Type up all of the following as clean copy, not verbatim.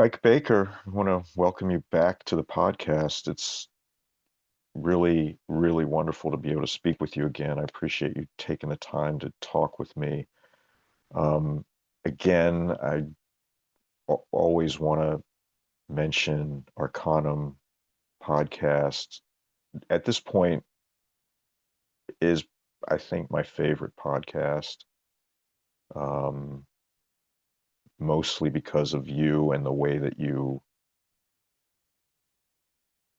Ike Baker, I want to welcome you back to the podcast. It's really, really wonderful to be able to speak with you again. I appreciate you taking the time to talk with me. Um, Again, I always want to mention Arcanum podcast. At this point, is I think my favorite podcast, um, mostly because of you and the way that you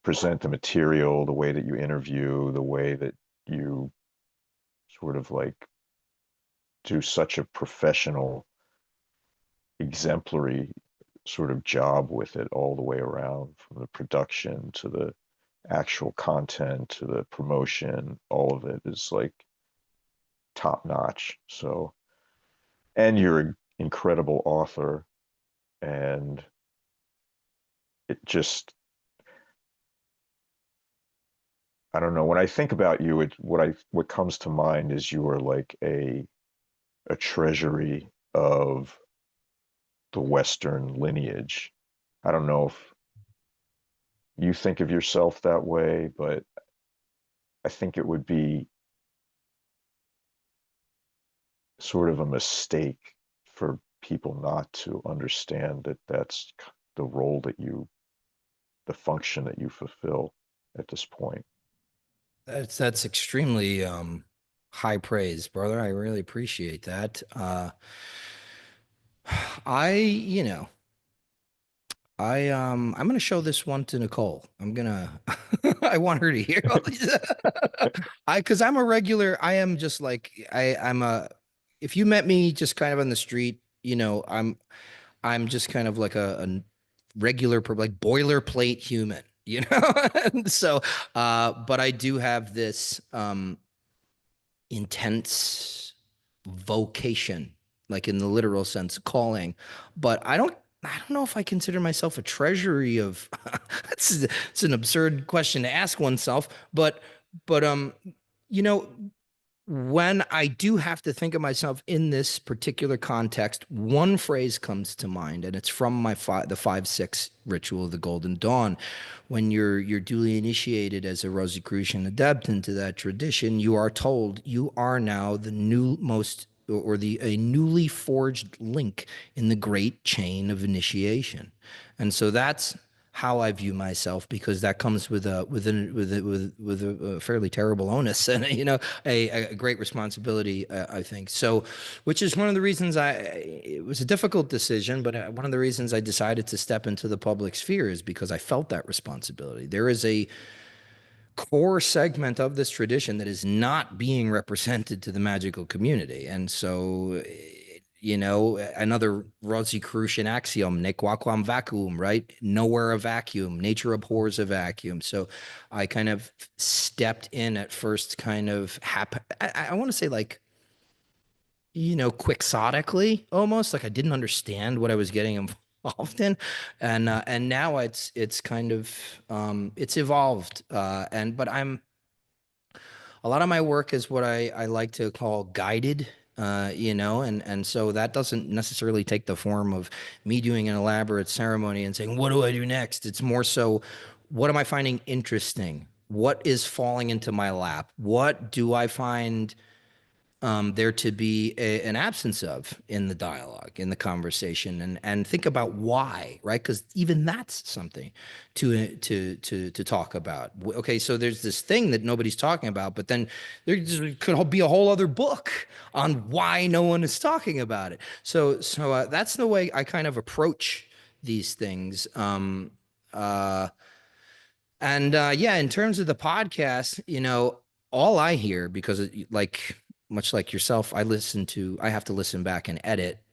present the material, the way that you interview, the way that you sort of like do such a professional, exemplary sort of job with it all the way around, from the production to the actual content to the promotion. All of it is like top notch. So, and you're an incredible author, and it just, I don't know. When I think about you, what comes to mind is you are like a treasury of the Western lineage. I don't know if you think of yourself that way, but I think it would be sort of a mistake for people not to understand that that's the role that the function that you fulfill at this point. That's extremely high praise, brother. I really appreciate that. I, you know, I'm gonna show this one to Nicole. I'm gonna I want her to hear all these. Because I'm a regular, I am just like I'm a if you met me just kind of on the street, I'm just kind of like a regular like boilerplate human, And so but I do have this intense vocation, like in the literal sense, calling. But I don't know if I consider myself a treasury of it's an absurd question to ask oneself, but you know, when I do have to think of myself in this particular context, one phrase comes to mind, and it's from the 5-6 ritual of the Golden Dawn. When you're duly initiated as a Rosicrucian adept into that tradition, you are told you are now the new most or the a newly forged link in the great chain of initiation, and so that's how I view myself, because that comes with a fairly terrible onus and a great responsibility, I think. So, which is one of the reasons it was a difficult decision, but one of the reasons I decided to step into the public sphere is because I felt that responsibility. There is a core segment of this tradition that is not being represented to the magical community. And so, another Rosicrucian axiom, ne quaquam vacuum, right? Nowhere a vacuum. Nature abhors a vacuum. So I kind of stepped in at first, kind of, I want to say like, quixotically, almost like I didn't understand what I was getting involved in, and now it's kind of it's evolved, and but I'm a lot of my work is what I like to call guided, and so that doesn't necessarily take the form of me doing an elaborate ceremony and saying, what do I do next? It's more so, what am I finding interesting? What is falling into my lap? What do I find there to be an absence of in the dialogue, in the conversation, and think about why, right? Because even that's something to talk about. Okay, so there's this thing that nobody's talking about, but then there could be a whole other book on why no one is talking about it. So that's the way I kind of approach these things. Yeah, in terms of the podcast, all I hear, because like much like yourself, I have to listen back and edit,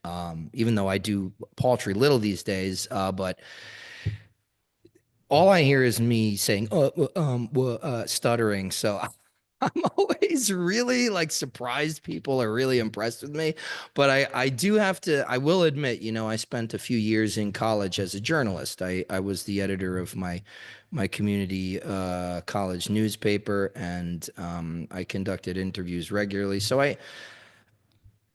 even though I do paltry little these days. But all I hear is me saying, stuttering. So I'm always really like surprised people are really impressed with me. But I do have to, I will admit, I spent a few years in college as a journalist. I was the editor of my community college newspaper, and I conducted interviews regularly. So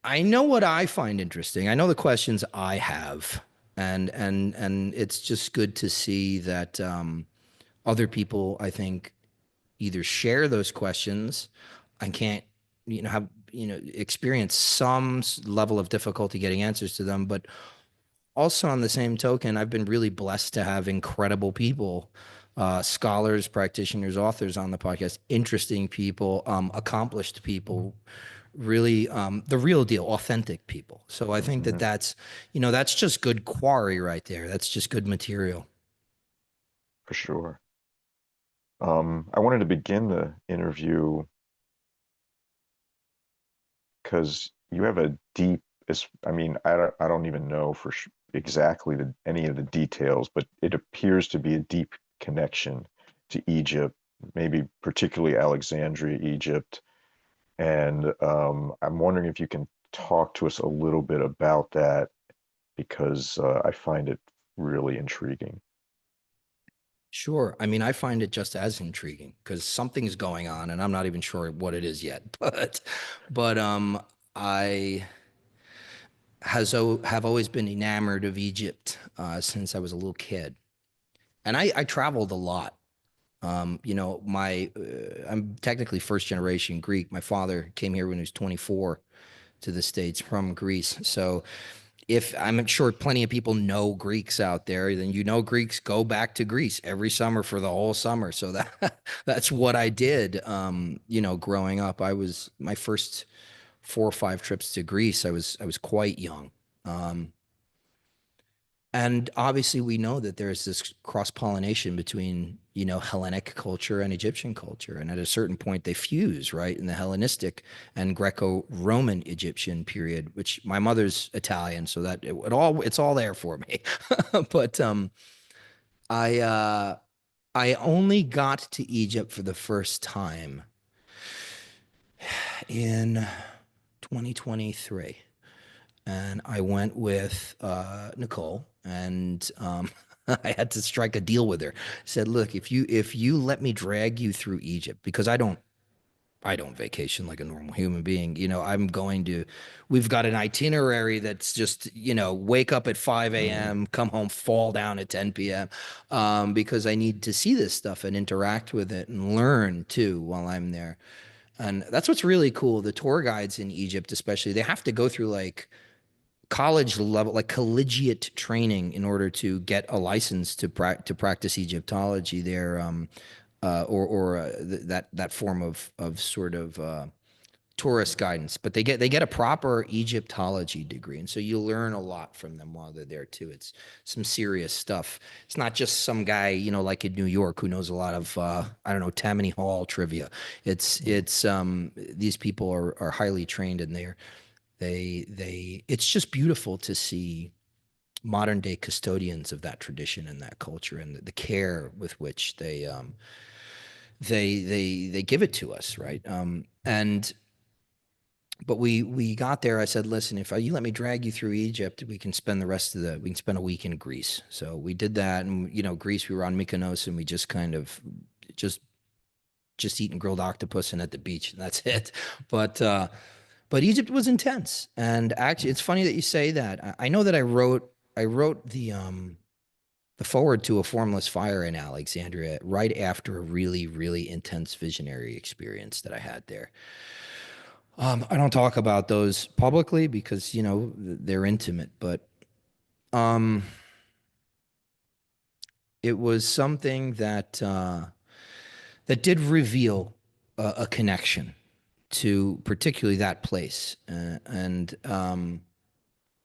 I know what I find interesting. I know the questions I have. And it's just good to see that other people, I think, either share those questions and can't, have, experience some level of difficulty getting answers to them. But also, on the same token, I've been really blessed to have incredible people, scholars, practitioners, authors on the podcast, interesting people, accomplished people, really the real deal, authentic people. So I think that Hmm. that's just good quarry right there. That's just good material. For sure. I wanted to begin the interview because you have a deep, I mean, I don't even know for exactly any of the details, but it appears to be a deep connection to Egypt, maybe particularly Alexandria, Egypt. And I'm wondering if you can talk to us a little bit about that because I find it really intriguing. Sure. I mean, I find it just as intriguing because something's going on and I'm not even sure what it is yet. But I have always been enamored of Egypt since I was a little kid. And I traveled a lot. I'm technically first generation Greek. My father came here when he was 24 to the States from Greece. So if I'm sure plenty of people know Greeks out there, then Greeks go back to Greece every summer for the whole summer. So that's what I did. Growing up, I was my first 4 or 5 trips to Greece. I was quite young. Um, and obviously, we know that there's this cross pollination between, Hellenic culture and Egyptian culture. And at a certain point, they fuse, right? In the Hellenistic and Greco Roman Egyptian period, which my mother's Italian, so that it's all there for me. But I, uh, I only got to Egypt for the first time in 2023. And I went with Nicole, and I had to strike a deal with her. I said, "Look, if you let me drag you through Egypt, because I don't vacation like a normal human being. I'm going to. We've got an itinerary that's just wake up at 5 Mm, a.m., come home, fall down at 10 p.m. Because I need to see this stuff and interact with it and learn too while I'm there. And that's what's really cool. The tour guides in Egypt, especially, they have to go through like college level, like collegiate training in order to get a license to practice Egyptology there, that form of sort of tourist guidance. But they get a proper Egyptology degree, and so you learn a lot from them while they're there too. It's some serious stuff. It's not just some guy, like in New York who knows a lot of I don't know, Tammany Hall trivia. mm, It's these people are highly trained, and it's just beautiful to see modern day custodians of that tradition and that culture, and the care with which they give it to us, right? And but we got there. I said, listen, if you let me drag you through Egypt, we can spend a week in Greece. So we did that, and Greece, we were on Mykonos, and we just kind of just eating grilled octopus and at the beach, and that's it. But Egypt was intense, and actually, mm. it's funny that you say that. I know that I wrote the forward to a Formless Fire in Alexandria right after a really really intense visionary experience that I had there. I don't talk about those publicly because they're intimate, but um, it was something that did reveal a connection to particularly that place, and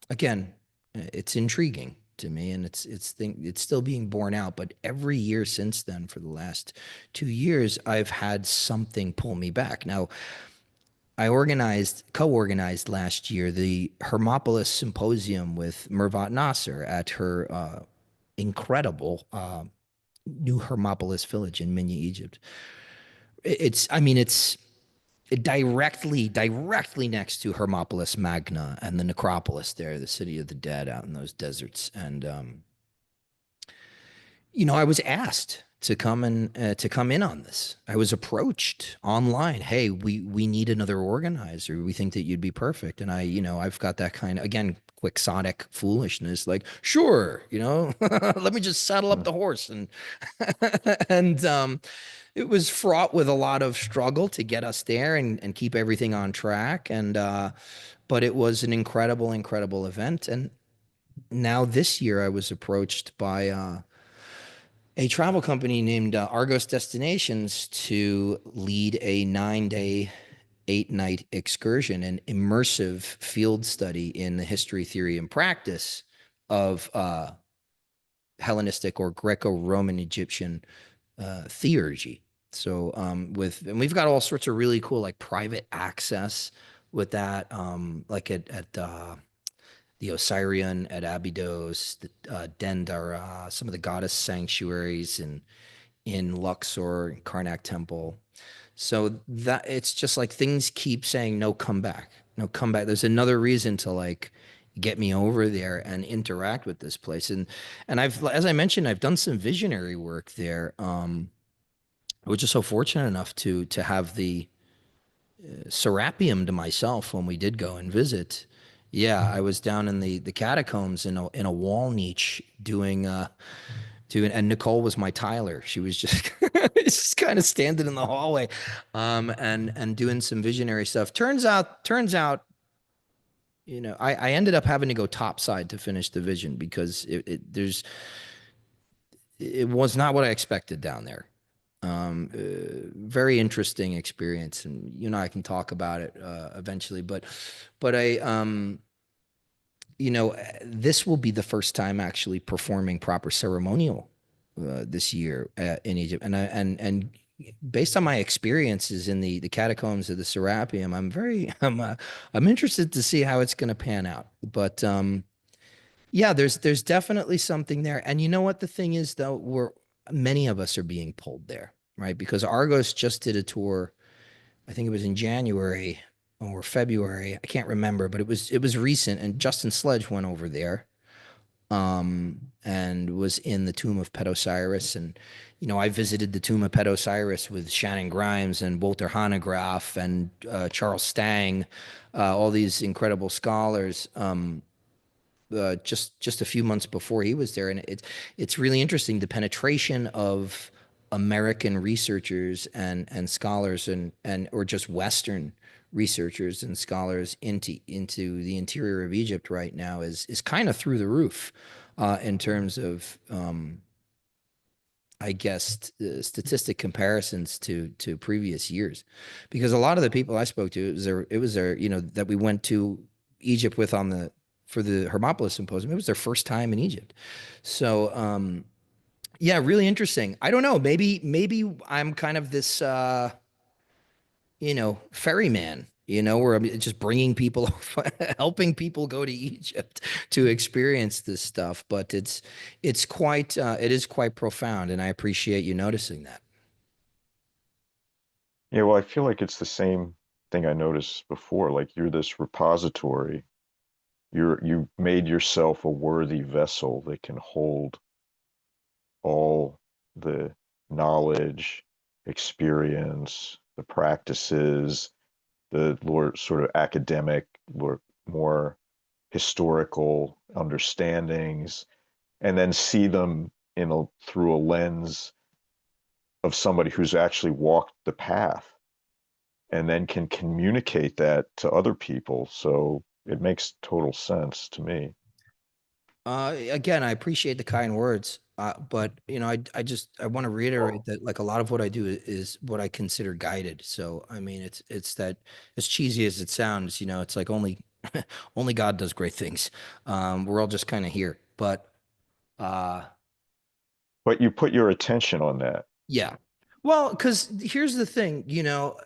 again, it's intriguing to me, and it's still being borne out. But every year since then, for the last 2 years, I've had something pull me back. Now, I co-organized last year the Hermopolis symposium with Mervat Nasser at her incredible new Hermopolis village in Minya, Egypt. I mean, it's directly next to Hermopolis Magna and the necropolis there, the city of the dead out in those deserts. And I was asked to come in on this. I was approached online. Hey, we need another organizer. We think that you'd be perfect. And I've got that kind of, again, quixotic foolishness, like, sure, let me just saddle up Mm. the horse. And and it was fraught with a lot of struggle to get us there and keep everything on track. And but it was an incredible, incredible event. And now this year I was approached by a travel company named Argos Destinations to lead a 9 day, 8 night excursion, an immersive field study in the history, theory, and practice of Hellenistic or Greco-Roman Egyptian theurgy. So and we've got all sorts of really cool like private access with that, like at the Osirian at Abydos, the Dendera, some of the goddess sanctuaries in Luxor, Karnak Temple. So that it's just like things keep saying no, come back, no, come back. There's another reason to like get me over there and interact with this place. And I've, as I mentioned, I've done some visionary work there. I was just so fortunate enough to have the Serapeum to myself when we did go and visit. Yeah, I was down in the catacombs in a wall niche doing, and Nicole was my Tyler. She was just just kind of standing in the hallway, and doing some visionary stuff. Turns out, I ended up having to go topside to finish the vision because it was not what I expected down there. Very interesting experience, and I can talk about it eventually. But this will be the first time actually performing proper ceremonial this year in Egypt, and based on my experiences in the catacombs of the Serapeum, I'm interested to see how it's going to pan out. But yeah, there's definitely something there. And you know what the thing is though, many of us are being pulled there, right? Because Argos just did a tour. I think it was in January or February. I can't remember, but it was recent. And Justin Sledge went over there, and was in the tomb of Pet Osiris. And I visited the tomb of Pet Osiris with Shannon Grimes and Walter Hanegraaff and Charles Stang, all these incredible scholars. Just a few months before he was there, and it's really interesting the penetration of American researchers and scholars and or just Western researchers and scholars into the interior of Egypt right now is kind of through the roof, in terms of I guess statistic comparisons to previous years, because a lot of the people I spoke to, it was their that we went to Egypt with on the for the Hermopolis symposium. It was their first time in Egypt. So yeah, really interesting. I don't know, maybe I'm kind of this ferryman, where I'm just bringing people, helping people go to Egypt to experience this stuff. But it is quite profound, and I appreciate you noticing that. Yeah, well, I feel like it's the same thing I noticed before. Like you're this repository. You made yourself a worthy vessel that can hold all the knowledge, experience, the practices, the sort of academic, more historical understandings, and then see them through a lens of somebody who's actually walked the path and then can communicate that to other people. So it makes total sense to me. Again, I appreciate the kind words, but I want to reiterate that like a lot of what I do is what I consider guided. So I mean, it's that, as cheesy as it sounds, it's like only God does great things. We're all just kind of here, but uh, But you put your attention on that. yeah. Well, because here's the thing, you know,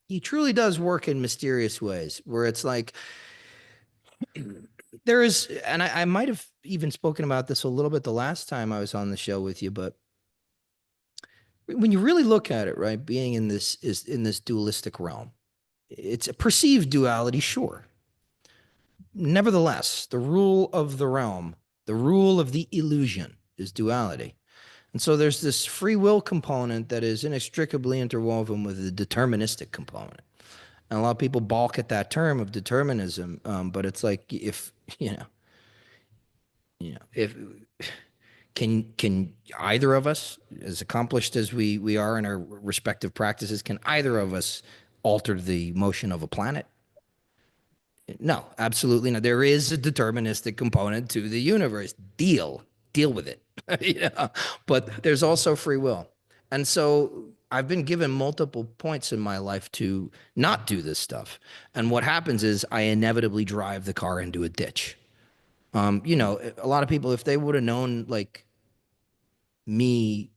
he truly does work in mysterious ways where it's like there is, and I might have even spoken about this a little bit the last time I was on the show with you, but when you really look at it, right, being in this dualistic realm, it's a perceived duality, sure. Nevertheless, the rule of the realm, the rule of the illusion is duality. And so there's this free will component that is inextricably interwoven with the deterministic component. And a lot of people balk at that term of determinism. But it's like if if can either of us, as accomplished as we are in our respective practices, can either of us alter the motion of a planet? No, absolutely not. There is a deterministic component to the universe. Deal with it. But there's also free will. And so I've been given multiple points in my life to not do this stuff. And what happens is I inevitably drive the car into a ditch. A lot of people, if they would have known like me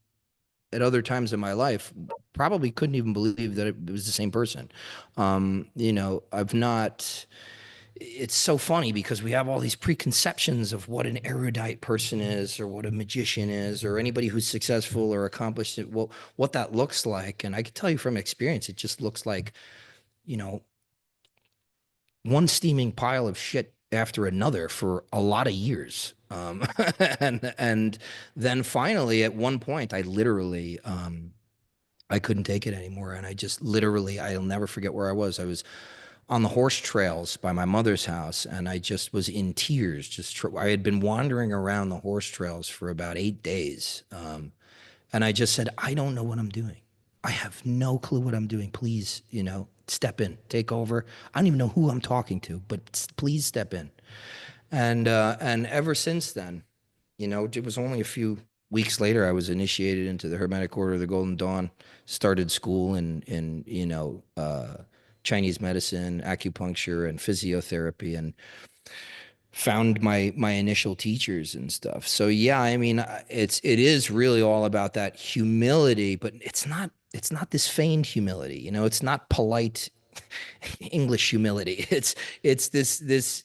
at other times in my life, probably couldn't even believe that it was the same person. I've not it's so funny because we have all these preconceptions of what an erudite person is or what a magician is or anybody who's successful or accomplished it, what that looks like. And I can tell you from experience, it just looks like, you know, one steaming pile of shit after another for a lot of years. And then finally at one point I couldn't take it anymore. And I just literally, I'll never forget where I was. I was on the horse trails by my mother's house, and I just was in tears. I had been wandering around the horse trails for about 8 days, and I just said, I don't know what I'm doing. I have no clue what I'm doing. Please, step in, take over. I don't even know who I'm talking to, but please step in. And ever since then, it was only a few weeks later I was initiated into the Hermetic Order of the Golden Dawn, started school in Chinese medicine, acupuncture, and physiotherapy, and found my initial teachers and stuff. So yeah, I mean, it is really all about that humility, but it's not this feigned humility. It's not polite English humility. It's this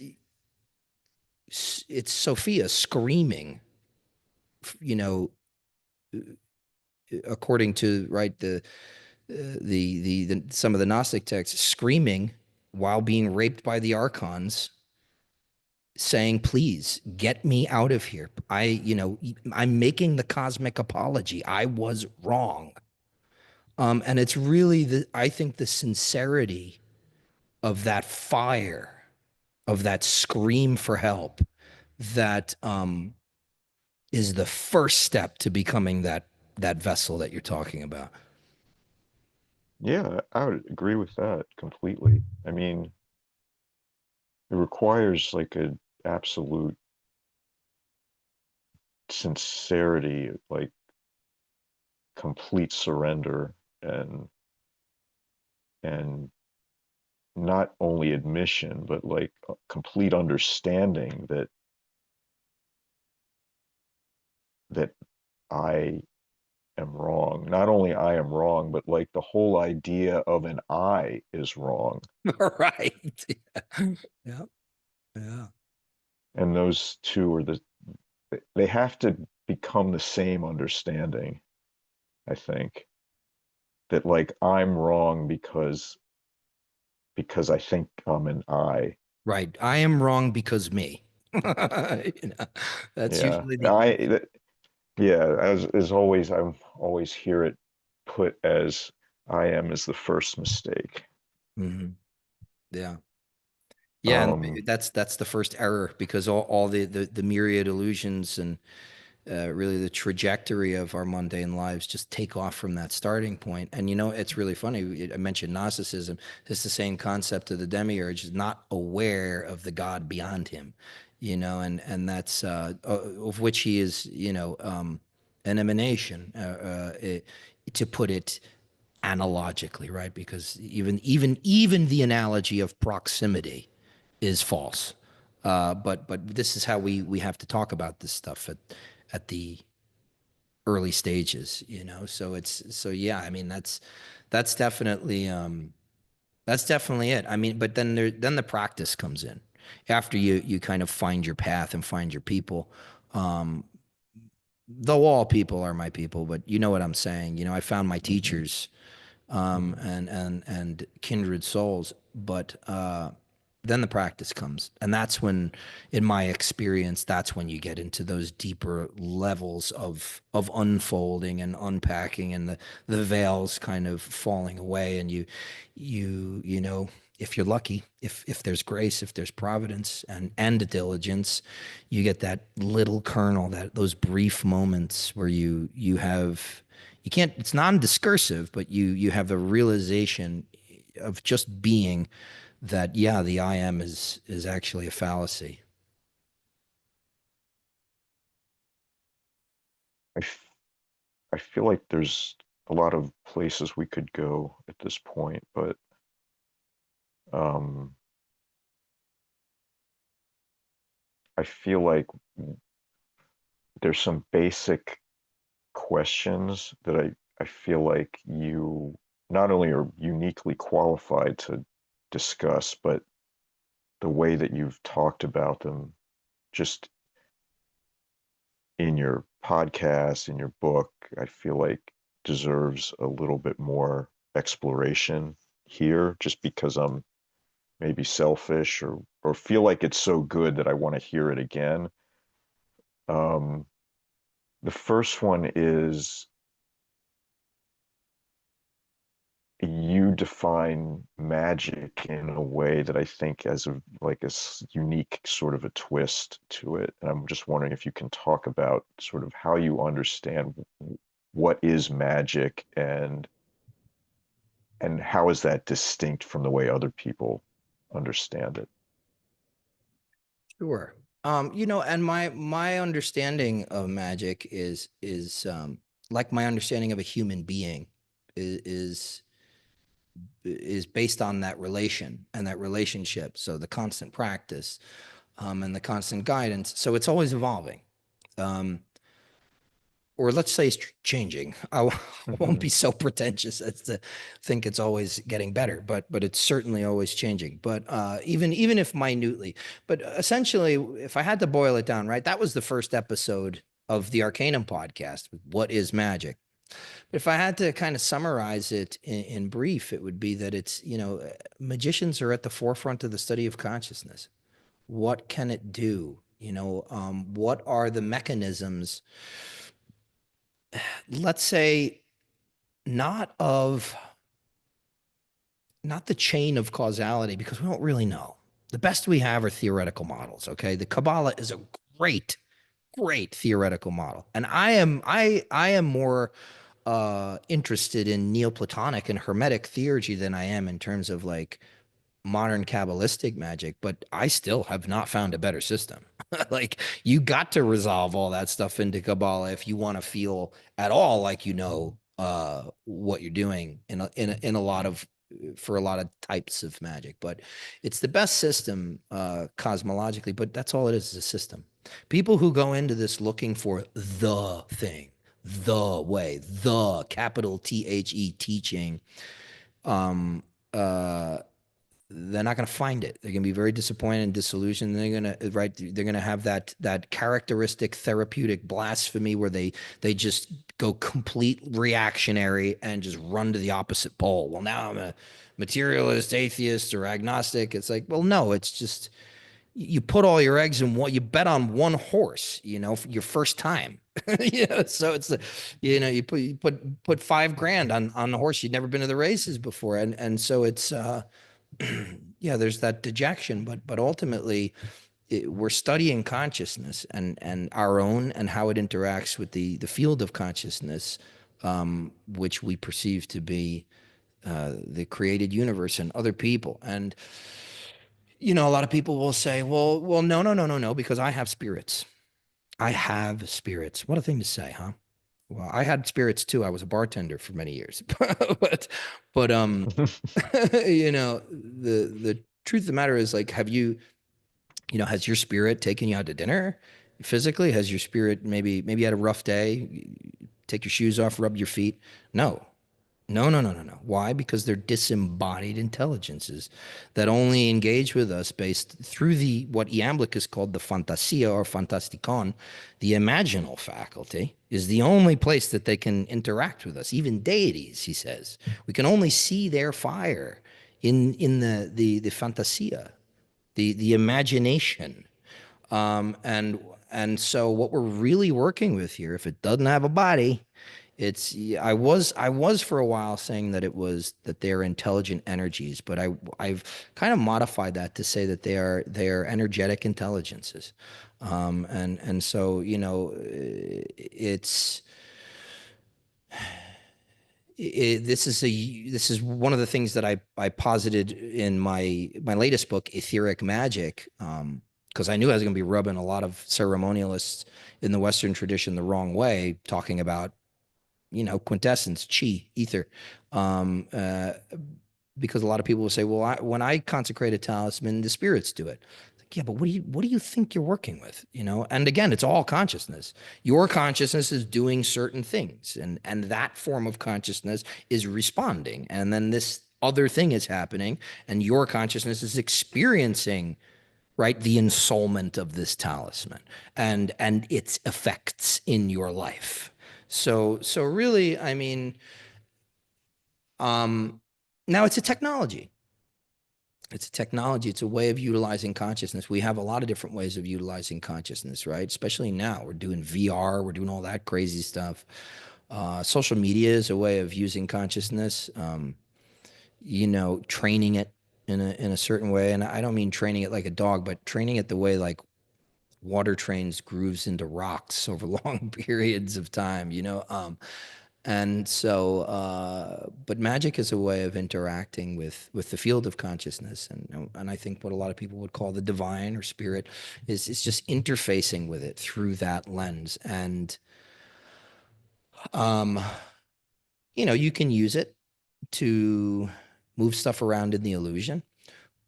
it's Sophia screaming, you know, according to right the some of the Gnostic texts, screaming while being raped by the archons, saying, "Please get me out of here. I'm making the cosmic apology. I was wrong." And it's really I think the sincerity of that fire, of that scream for help, that is the first step to becoming that vessel that you're talking about. Yeah, I would agree with that completely. I mean, it requires like a absolute sincerity, like complete surrender and not only admission, but like a complete understanding that I am wrong. Not only I am wrong, but like the whole idea of an I is wrong. Right. Yeah. Yeah. And those two are they have to become the same understanding, I think. That like I'm wrong because I think I'm an I. Right. I am wrong because me. That's Yeah. usually the answer. Yeah, as always, I always hear it put as I am is the first mistake. Mhm. Yeah. Yeah, and Um, that's the first error because all the myriad illusions and really the trajectory of our mundane lives just take off from that starting point. And it's really funny. I mentioned Gnosticism. It's the same concept of the demiurge, is not aware of the God beyond him, and that's of which he is, an emanation. To put it analogically, right? Because even the analogy of proximity is false. But this is how we have to talk about this stuff at the early stages, So yeah, I mean that's definitely it. I mean, but then the practice comes in after you kind of find your path and find your people. Um, though all people are my people, but you know what I'm saying. I found my mhm, teachers mhm. and kindred souls, but then the practice comes. And that's when, in my experience, that's when you get into those deeper levels of unfolding and unpacking, and the veils kind of falling away. And you know, if you're lucky, if there's grace, if there's providence and diligence, you get that little kernel, that those brief moments where you can't, it's non-discursive, but you have the realization of just being, that yeah, the I am is actually a fallacy. I, f- I feel like there's a lot of places we could go at this point, but um, I feel like there's some basic questions that I feel like you not only are uniquely qualified to discuss, but the way that you've talked about them just in your podcast, in your book, I feel like deserves a little bit more exploration here, just because I'm maybe selfish or feel like it's so good that I want to hear it again. Um, the first one is you define magic in a way that I think has a like a unique sort of a twist to it. And I'm just wondering if you can talk about sort of how you understand what is magic and how is that distinct from the way other people understand it. Sure. You know, and my understanding of magic is like my understanding of a human being is is based on that relation and that relationship. So the constant practice, and the constant guidance. So it's always evolving. Um, or let's say it's changing. Won't be so pretentious as to think it's always getting better, but it's certainly always changing. But even if minutely, but essentially, if I had to boil it down, right, that was the first episode of the Arcanum podcast. What is magic? But if I had to kind of summarize it in brief, it would be that it's, you know, magicians are at the forefront of the study of consciousness. What can it do? You know, what are the mechanisms, let's say, not of not the chain of causality, because we don't really know. The best we have are theoretical models. Okay, the Kabbalah is a great, great theoretical model, and I am more interested in Neoplatonic and Hermetic theurgy than I am in terms of like modern Kabbalistic magic, but I still have not found a better system. Like, you got to resolve all that stuff into Kabbalah if you want to feel at all like you know what you're doing in a lot of, for a lot of types of magic. But it's the best system cosmologically, but that's all it is a system. People who go into this looking for the thing, the way, the capital THE teaching, um uh they're not going to find it. They're going to be very disappointed and disillusioned. They're going to, right, they're going to have that characteristic therapeutic blasphemy where they just go complete reactionary and just run to the opposite pole. Well, now I'm a materialist, atheist, or agnostic. It's like, well, no, it's just you put all your eggs in one, you bet on one horse, you know, for your first time. You know, so it's you know, you put 5 grand on the horse. You'd never been to the races before. And so it's yeah, there's that dejection, but ultimately we're studying consciousness and our own, and how it interacts with the field of consciousness, which we perceive to be the created universe and other people. And you know, a lot of people will say, well, no, no, no, no, no, because I have spirits. I have spirits. What a thing to say, huh? Well, I had spirits too. I was a bartender for many years, but you know, the truth of the matter is, like, have you, you know, has your spirit taken you out to dinner physically? Has your spirit maybe you had a rough day, take your shoes off, rub your feet? No. No, no, no, no, no. Why? Because they're disembodied intelligences that only engage with us based through the what Iamblic is called the fantasia or fantasticon, the imaginal faculty is the only place that they can interact with us. Even deities, he says, we can only see their fire in the fantasia. the imagination. And so what we're really working with here, if it doesn't have a body, it's I was for a while saying that it was that they're intelligent energies, but I've kind of modified that to say that they are energetic intelligences. And so, it's this is one of the things that I posited in my latest book, Etheric Magic, because I knew I was going to be rubbing a lot of ceremonialists in the Western tradition the wrong way, talking about quintessence, chi, ether, um, uh, because a lot of people will say, well, when I consecrate a talisman, the spirits do it. Like, yeah, but what do you think you're working with? And again, it's all consciousness. Your consciousness is doing certain things, and that form of consciousness is responding, and then this other thing is happening, and your consciousness is experiencing, right, the ensoulment of this talisman and its effects in your life. So really, I mean, um, now it's a technology. It's a technology. It's a way of utilizing consciousness. We have a lot of different ways of utilizing consciousness, right? Especially now, we're doing VR, we're doing all that crazy stuff. Social media is a way of using consciousness. Training it in a certain way, and I don't mean training it like a dog, but training it the way like water trains grooves into rocks over long periods of time, and so, but magic is a way of interacting with the field of consciousness, and I think what a lot of people would call the divine or spirit is just interfacing with it through that lens. And um, you can use it to move stuff around in the illusion,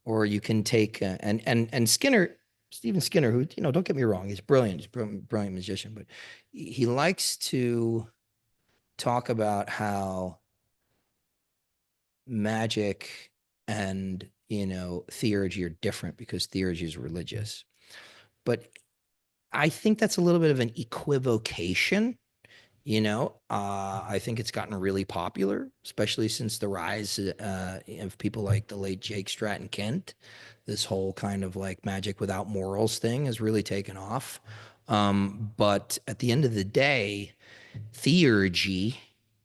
or you can take and Skinner, Stephen Skinner, who don't get me wrong, he's brilliant, he's a brilliant, brilliant magician, but he likes to talk about how magic and theurgy are different because theurgy is religious. But I think that's a little bit of an equivocation. I think it's gotten really popular, especially since the rise of people like the late Jake Stratton Kent. This whole kind of like magic without morals thing has really taken off. But at the end of the day, theurgy,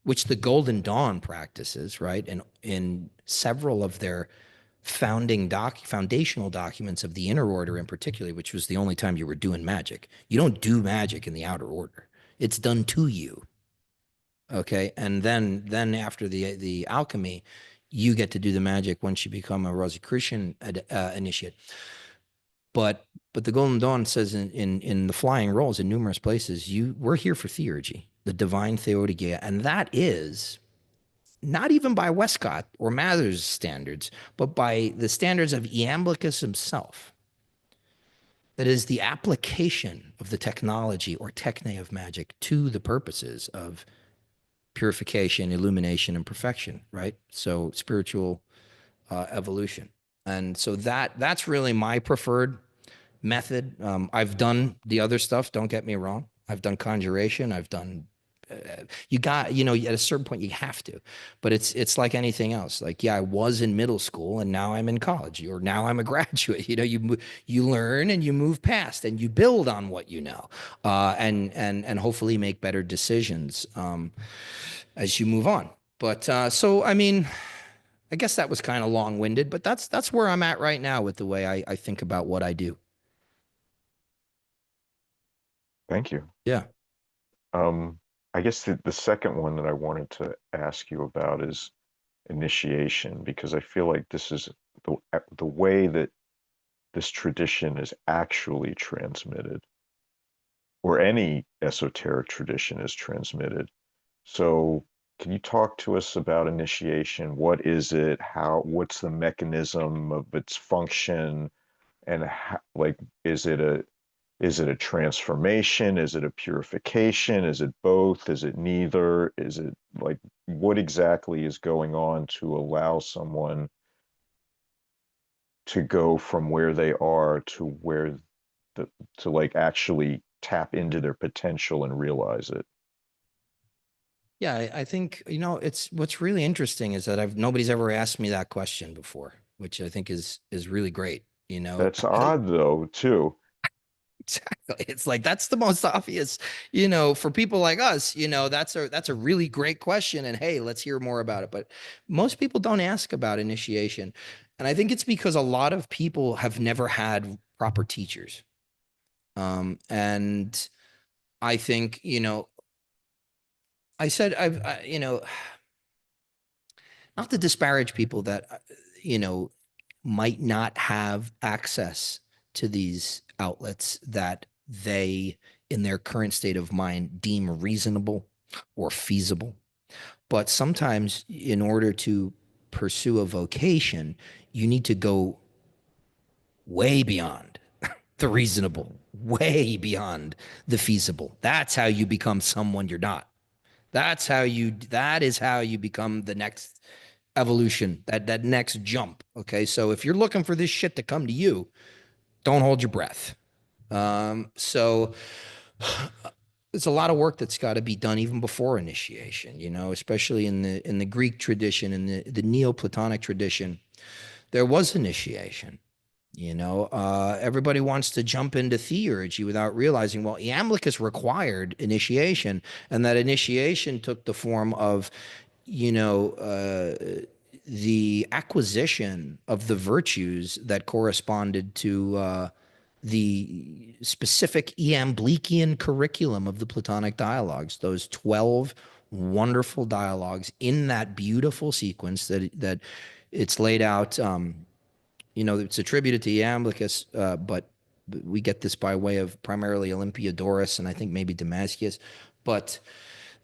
which the Golden Dawn practices, right, and in several of their foundational documents of the inner order in particular, which was the only time you were doing magic. You don't do magic in the outer order. It's done to you. Okay. And then after the alchemy, you get to do the magic once you become a Rosicrucian initiate. But the Golden Dawn says in the flying rolls in numerous places, we're here for theurgy, the divine theurgy, and that is not even by Westcott or Mather's standards, but by the standards of Iamblichus himself. That is the application of the technology or techne of magic to the purposes of purification, illumination, and perfection, right? So spiritual evolution. And so that's really my preferred method. I've done the other stuff. Don't get me wrong. I've done conjuration. I've done. At a certain point you have to, but it's like anything else. Like, yeah, I was in middle school and now I'm in college, or now I'm a graduate. You learn and you move past and you build on what you know, and hopefully make better decisions as you move on. But so I mean, I guess that was kind of long winded, but that's where I'm at right now with the way I think about what I do. Thank you. Yeah. Um, I guess the second one that I wanted to ask you about is initiation, because I feel like this is the way that this tradition is actually transmitted, or any esoteric tradition is transmitted. So, can you talk to us about initiation? What is it? What's the mechanism of its function? And how, like, is it a transformation? Is it a purification? Is it both? Is it neither? Is it like what exactly is going on to allow someone to go from where they are to where the to like actually tap into their potential and realize it? Yeah, I think it's what's really interesting is that I've nobody's ever asked me that question before, which I think is really great. you know. That's odd though, too. Exactly. It's like that's the most obvious, for people like us, that's a really great question. And hey, let's hear more about it. But most people don't ask about initiation. And I think it's because a lot of people have never had proper teachers. And I think, I said not to disparage people that you know might not have access to these outlets that they in their current state of mind deem reasonable or feasible, but sometimes in order to pursue a vocation you need to go way beyond the reasonable, way beyond the feasible. That's how you become someone you're not. That is how you become the next evolution, that next jump. Okay. So if you're looking for this shit to come to you, don't hold your breath. So it's a lot of work that's got to be done even before initiation, especially in the Greek tradition, in the Neoplatonic tradition, there was initiation. Everybody wants to jump into theurgy without realizing, well, Iamblichus required initiation, and that initiation took the form of, you know, uh, the acquisition of the virtues that corresponded to the specific Iamblichian curriculum of the Platonic dialogues, those 12 wonderful dialogues in that beautiful sequence that it's laid out. It's attributed to Iamblichus, but we get this by way of primarily Olympiodorus and I think maybe Damascus. But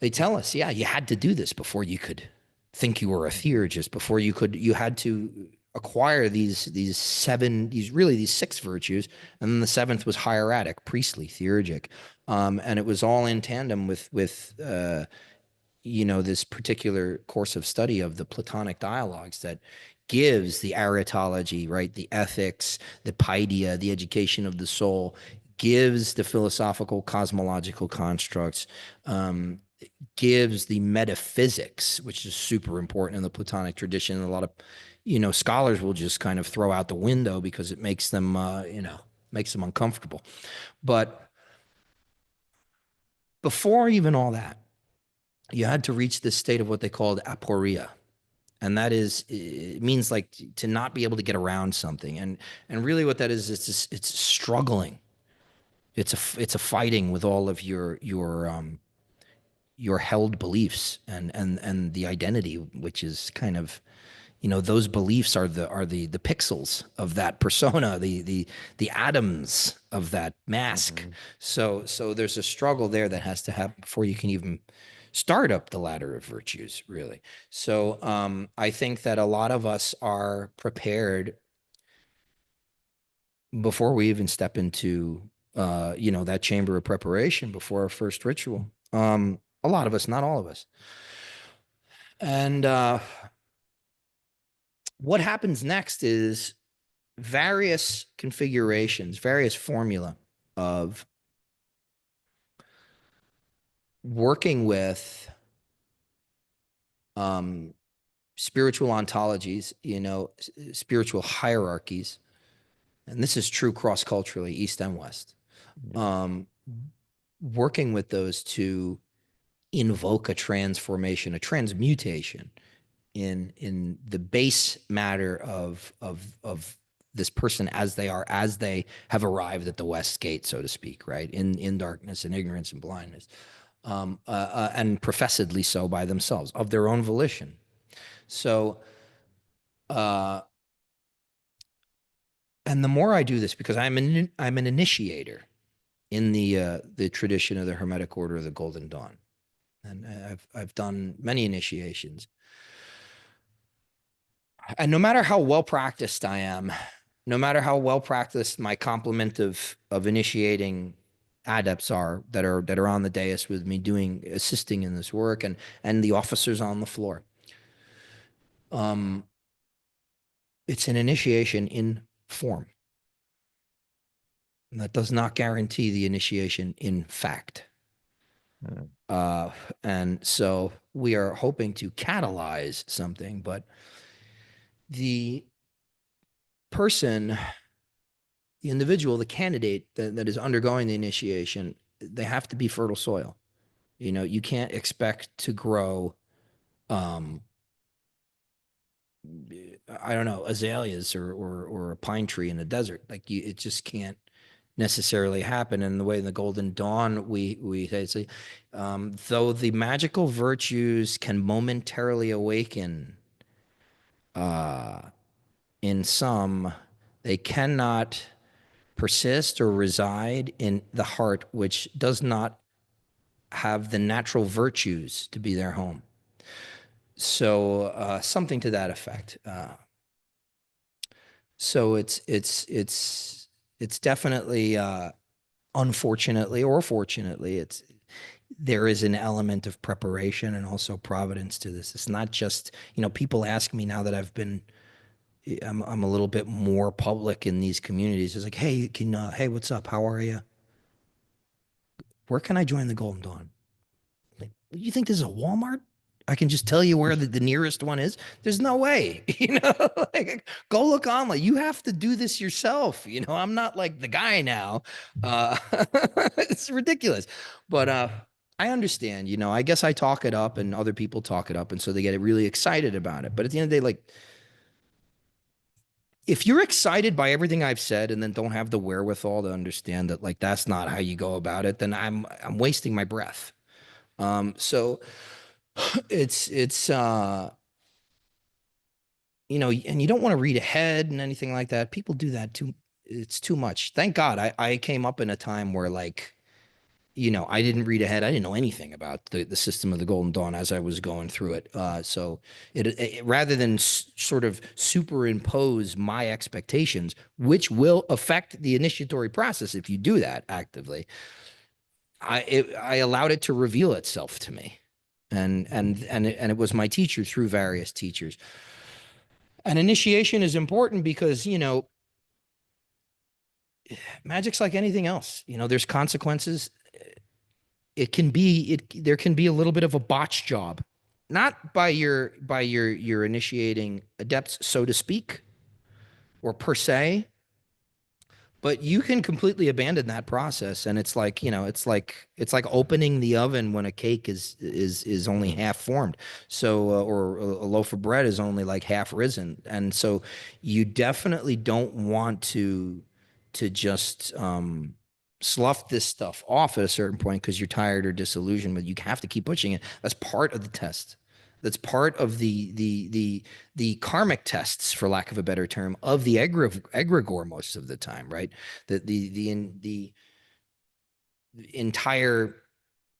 they tell us, yeah, you had to do this before you could think you were a theurgist, before you had to acquire these seven, these six virtues, and then the seventh was hieratic, priestly, theurgic, and it was all in tandem with this particular course of study of the Platonic dialogues that gives the aritology, right, the ethics, the paideia, the education of the soul, gives the philosophical cosmological constructs, gives the metaphysics, which is super important in the Platonic tradition. A lot of, scholars will just kind of throw out the window because it makes them, makes them uncomfortable. But before even all that, you had to reach this state of what they called aporia. And that is, it means like to not be able to get around something. And really what that is, it's struggling. It's a fighting with all of your held beliefs and the identity, which is kind of, those beliefs are the pixels of that persona, the atoms of that mask. Hmm. So there's a struggle there that has to happen before you can even start up the ladder of virtues, really. So I think that a lot of us are prepared before we even step into that chamber of preparation before our first ritual. A lot of us, not all of us. And what happens next is various configurations, various formula of working with um, spiritual ontologies, spiritual hierarchies. And this is true cross culturally, East and West. Yeah. Um, Working with those to invoke a transformation, a transmutation in the base matter of this person as they have arrived at the west gate, so to speak, right, in darkness and ignorance and blindness, and professedly so by themselves of their own volition. So uh and the more I do this, because I'm an initiator in the tradition of the Hermetic Order of the Golden Dawn, and I've done many initiations. And no matter how well practiced I am, no matter how well practiced my complement of initiating adepts are that are on the dais with me assisting in this work, and the officers on the floor, um, it's an initiation in form. And that does not guarantee the initiation in fact. Yeah. Uh, and so we are hoping to catalyze something, but the person the individual, the candidate that is undergoing the initiation, they have to be fertile soil. You know, you can't expect to grow, um, I don't know, azaleas or a pine tree in the desert. Like it just can't necessarily happen. And the way in the Golden Dawn we say, though the magical virtues can momentarily awaken, uh, in some, they cannot persist or reside in the heart, which does not have the natural virtues to be their home. So something to that effect. So it's definitely, unfortunately or fortunately, it's there is an element of preparation and also providence to this. It's not just, people ask me now that I'm a little bit more public in these communities. It's like, hey, hey, what's up? How are you? Where can I join the Golden Dawn? Like, you think this is a Walmart? I can just tell you where the nearest one is. There's no way, like, go look online. You have to do this yourself. I'm not like the guy now. It's ridiculous, but I understand. I guess I talk it up, and other people talk it up, and so they get really excited about it. But at the end of the day, like, if you're excited by everything I've said and then don't have the wherewithal to understand that, like, that's not how you go about it, then I'm wasting my breath. So it's and you don't want to read ahead and anything like that. People do that too. It's too much. Thank God I came up in a time where, like, I didn't read ahead. I didn't know anything about the system of the Golden Dawn as I was going through it. So rather than sort of superimpose my expectations, which will affect the initiatory process if you do that actively, I allowed it to reveal itself to me, and it was my teacher through various teachers. And initiation is important because magic's like anything else. There's consequences. There can be a little bit of a botch job, not by your initiating adepts, so to speak, or per se, but you can completely abandon that process. And it's like, it's like opening the oven when a cake is only half formed. So or a loaf of bread is only like half risen. And so you definitely don't want to just slough this stuff off at a certain point because you're tired or disillusioned, but you have to keep pushing it. That's part of the test. That's part of the karmic tests, for lack of a better term, of the egregore most of the time, right? The entire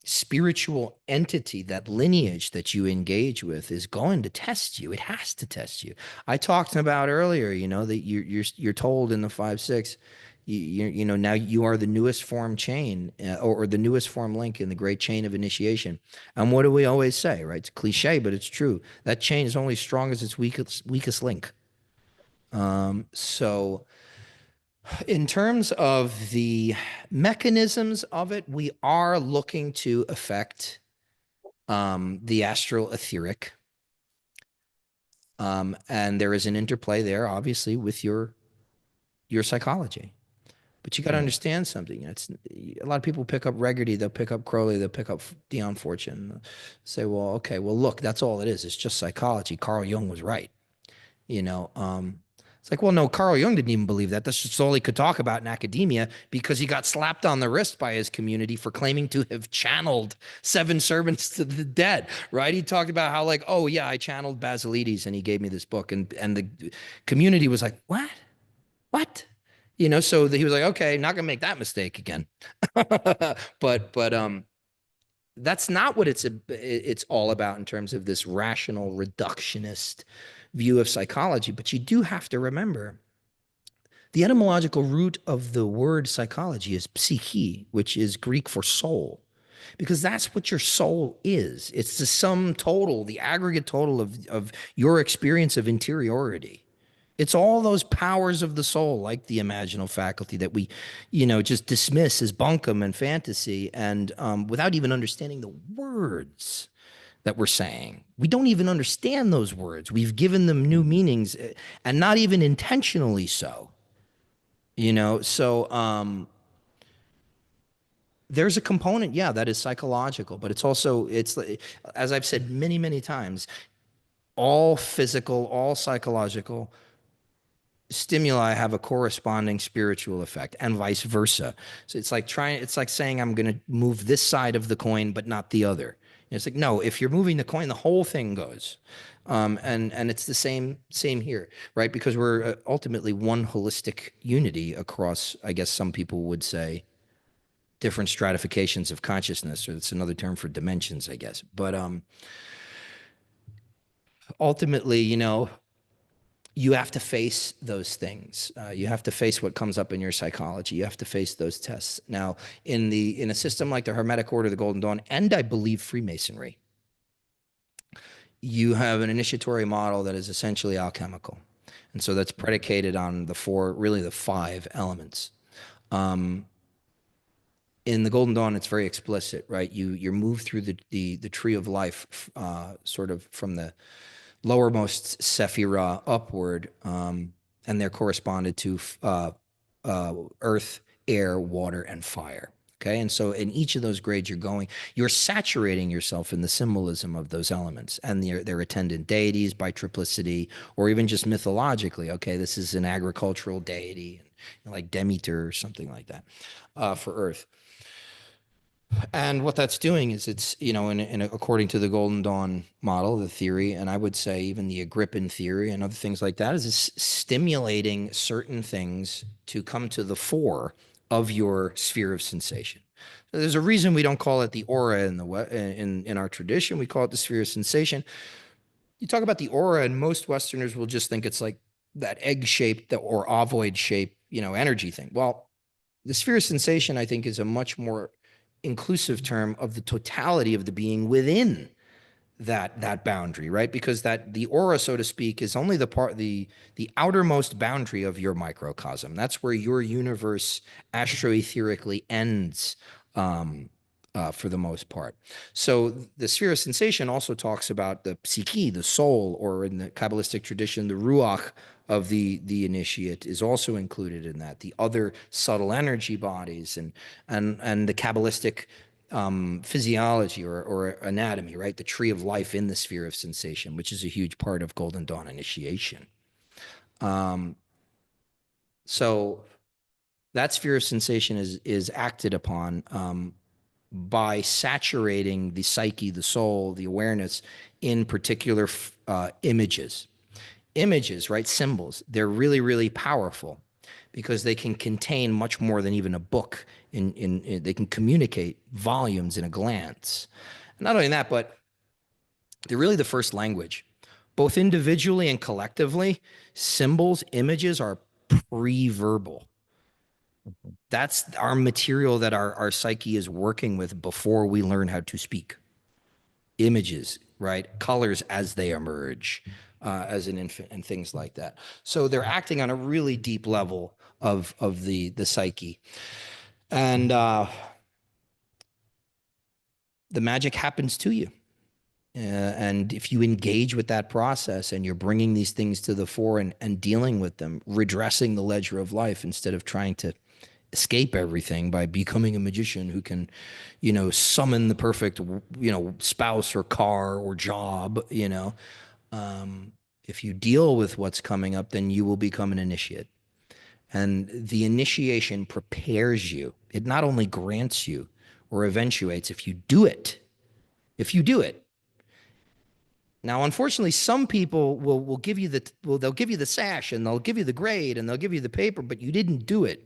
spiritual entity, that lineage that you engage with, is going to test you. It has to test you. I talked about earlier, that you're told in the 5-6, now you are the newest form chain, or the newest form link in the great chain of initiation. And what do we always say, right? It's cliche, but it's true. That chain is only strong as its weakest link. So in terms of the mechanisms of it, we are looking to affect the astral etheric. And there is an interplay there, obviously, with your psychology. But you got to understand something. It's a lot of people pick up Regarty, they'll pick up Crowley, they'll pick up Dion Fortune, say, well, okay, well, look, that's all it is. It's just psychology. Carl Jung was right. It's like, well, no, Carl Jung didn't even believe that. That's just all he could talk about in academia because he got slapped on the wrist by his community for claiming to have channeled 7 servants to the dead, right? He talked about how, like, oh, yeah, I channeled Basilides and he gave me this book. And the community was like, what? What? So he was like, okay, not gonna make that mistake again. but that's not what it's all about in terms of this rational reductionist view of psychology. But you do have to remember the etymological root of the word psychology is psyche, which is Greek for soul, because that's what your soul is. It's the sum total, the aggregate total of your experience of interiority. It's all those powers of the soul, like the imaginal faculty, that we, just dismiss as bunkum and fantasy, and without even understanding the words that we're saying. We don't even understand those words. We've given them new meanings, and not even intentionally so. So there's a component, yeah, that is psychological, but as I've said many, many times, all physical, all psychological stimuli have a corresponding spiritual effect and vice versa. So it's like saying I'm going to move this side of the coin, but not the other. It's like, no, if you're moving the coin, the whole thing goes. And it's the same here, right? Because we're ultimately one holistic unity across, I guess some people would say, different stratifications of consciousness, or it's another term for dimensions, I guess. But ultimately, you have to face those things. You have to face what comes up in your psychology. You have to face those tests. Now, in a system like the Hermetic Order, the Golden Dawn, and I believe Freemasonry, you have an initiatory model that is essentially alchemical, and so that's predicated on really the five elements. Um, in the Golden Dawn, it's very explicit, right? You move through the tree of life, sort of from the lowermost sephira upward, and they're corresponded to earth, air, water, and fire. Okay, and so in each of those grades, you're saturating yourself in the symbolism of those elements and their attendant deities by triplicity, or even just mythologically. Okay, this is an agricultural deity, like Demeter or something like that, for Earth. And what that's doing is according to the Golden Dawn model, the theory, and I would say even the Agrippin theory and other things like that, is it's stimulating certain things to come to the fore of your sphere of sensation. So there's a reason we don't call it the aura in our tradition. We call it the sphere of sensation. You talk about the aura, and most Westerners will just think it's like that egg-shaped or ovoid shape, energy thing. Well, the sphere of sensation, I think, is a much more inclusive term of the totality of the being within that boundary, right? Because that the aura, so to speak, is only the outermost boundary of your microcosm. That's where your universe astroetherically ends, for the most part. So the sphere of sensation also talks about the psyche, the soul, or in the Kabbalistic tradition, the ruach of the initiate is also included in that. The other subtle energy bodies and the Kabbalistic physiology or anatomy, right? The tree of life in the sphere of sensation, which is a huge part of Golden Dawn initiation. Um, so that sphere of sensation is acted upon by saturating the psyche, the soul, the awareness in particular images. Images, right? Symbols. They're really, really powerful because they can contain much more than even a book. They can communicate volumes in a glance. And not only that, but they're really the first language. Both individually and collectively, symbols, images are pre-verbal. Mhm. That's our material that our psyche is working with before we learn how to speak. Images, right? Colors as they emerge as an infant and things like that. So they're acting on a really deep level of the psyche. And the magic happens to you. And if you engage with that process and you're bringing these things to the fore and dealing with them, redressing the ledger of life instead of trying to escape everything by becoming a magician who can, summon the perfect, spouse or car or job, if you deal with what's coming up, then you will become an initiate. And the initiation prepares you. It not only grants you or eventuates if you do it. If you do it. Now, unfortunately, some people will give you they'll give you the sash and they'll give you the grade and they'll give you the paper, but you didn't do it.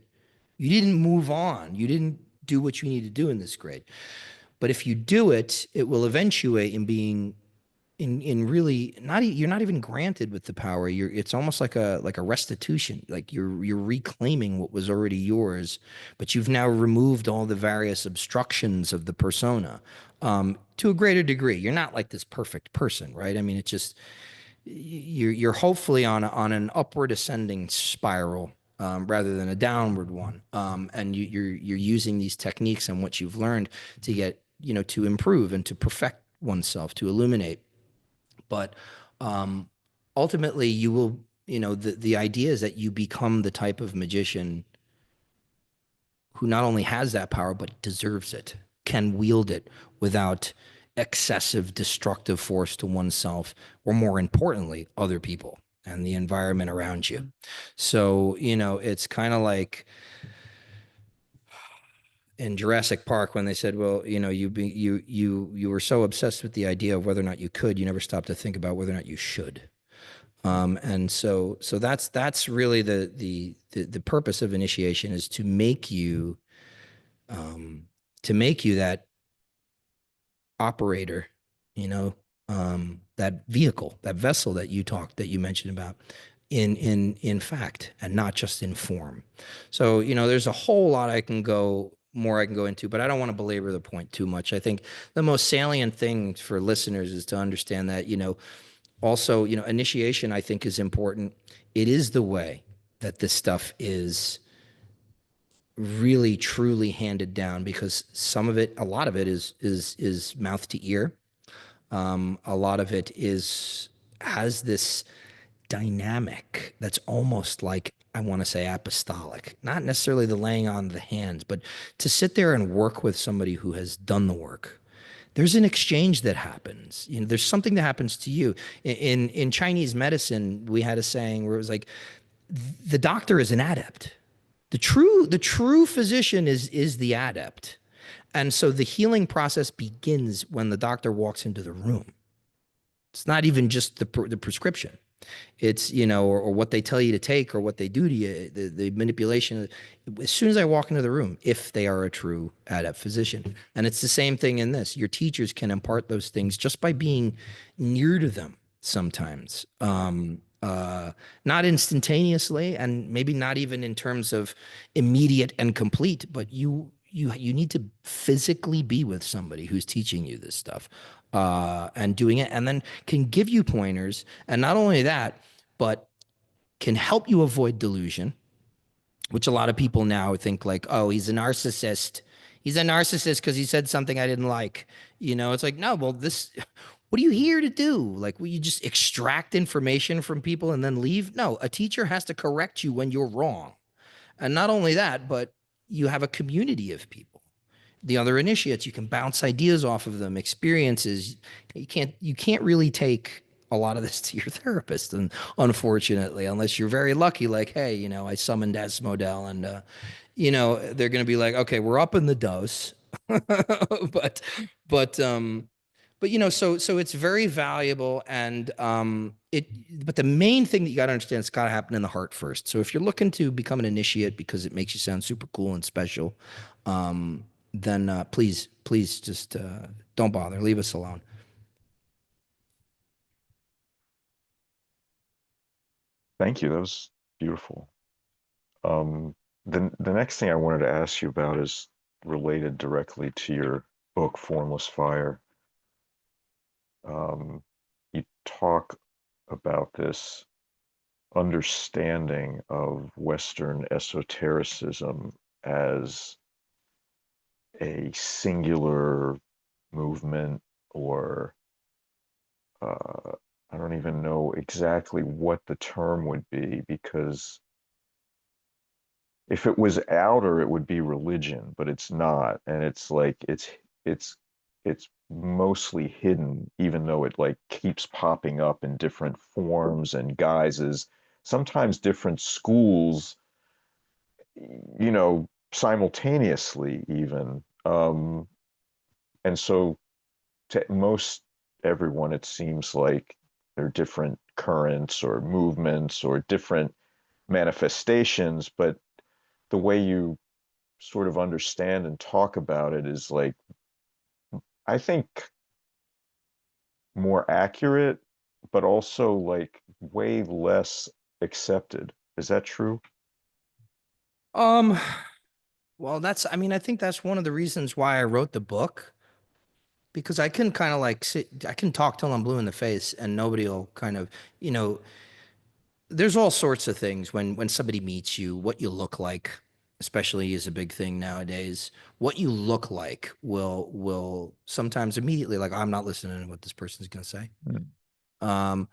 You didn't move on. You didn't do what you need to do in this grade. But if you do it, it will eventuate in being in really not you're not even granted with the power. It's almost like a restitution. Like you're reclaiming what was already yours, but you've now removed all the various obstructions of the persona to a greater degree. You're not like this perfect person, right? I mean, it's just you're hopefully on an upward ascending spiral rather than a downward one, and you're using these techniques and what you've learned to get to improve and to perfect oneself, to illuminate. But ultimately, you will, the idea is that you become the type of magician who not only has that power, but deserves it, can wield it without excessive destructive force to oneself, or more importantly, other people and the environment around you. So, it's kind of like in Jurassic Park when they said, well, you were so obsessed with the idea of whether or not you could, you never stopped to think about whether or not you should. And so that's really the purpose of initiation, is to make you that operator, that vehicle, that vessel that you mentioned about, in fact, and not just in form. So, there's a whole lot I can go into, but I don't want to belabor the point too much. I think the most salient thing for listeners is to understand that, also, initiation, I think, is important. It is the way that this stuff is really truly handed down, because a lot of it is mouth to ear. A lot of it has this dynamic that's almost like, I want to say, apostolic, not necessarily the laying on of the hands, but to sit there and work with somebody who has done the work. There's an exchange that happens. There's something that happens to you. In Chinese medicine, we had a saying where it was like, the doctor is an adept. The true physician is the adept. And so the healing process begins when the doctor walks into the room. It's not even just the prescription. It's, or what they tell you to take, or what they do to you, the manipulation. As soon as I walk into the room, if they are a true adept physician. And it's the same thing in this. Your teachers can impart those things just by being near to them sometimes. Not instantaneously, and maybe not even in terms of immediate and complete, but you need to physically be with somebody who's teaching you this stuff, and doing it, and then can give you pointers. And not only that, but can help you avoid delusion, which a lot of people now think like, oh, he's a narcissist. He's a narcissist because he said something I didn't like. It's like, no, well, what are you here to do? Like, will you just extract information from people and then leave? No, a teacher has to correct you when you're wrong. And not only that, but you have a community of people. The other initiates, you can bounce ideas off of them, experiences. You can't really take a lot of this to your therapist, and unfortunately, unless you're very lucky, like, hey, I summoned Asmodel, and they're going to be like, okay, we're up in the dose, but but so it's very valuable, and but the main thing that you got to understand, it's got to happen in the heart first. So if you're looking to become an initiate because it makes you sound super cool and special, then please just don't bother, leave us alone. Thank you. That was beautiful. The next thing I wanted to ask you about is related directly to your book, Formless Fire. You talk about this understanding of Western esotericism as a singular movement, or I don't even know exactly what the term would be, because if it was outer, it would be religion, but it's not. And it's like it's mostly hidden, even though it like keeps popping up in different forms and guises, sometimes different schools, simultaneously even. And so to most everyone, it seems like there are different currents or movements or different manifestations, but the way you sort of understand and talk about it is like, I think, more accurate, but also like way less accepted. Is that true? Um, well, I mean, I think that's one of the reasons why I wrote the book, because I can kind of like I can talk till I'm blue in the face, and nobody will kind of, you know, there's all sorts of things when somebody meets you, what you look like, especially, is a big thing nowadays. What you look like will sometimes immediately, like, I'm not listening to what this person's going to say. Mm. Um,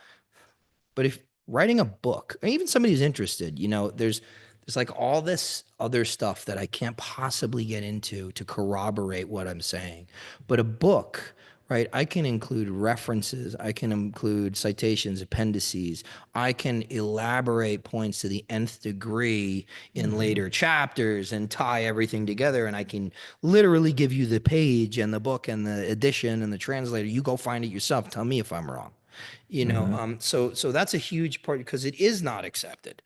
but if writing a book, or even somebody who's interested, there's There's like all this other stuff that I can't possibly get into to corroborate what I'm saying. But a book, right? I can include references, I can include citations, appendices, I can elaborate points to the nth degree in Hmm. later chapters and tie everything together. And I can literally give you the page and the book and the edition and the translator. You go find it yourself. Tell me if I'm wrong. Hmm. So that's a huge part because it is not accepted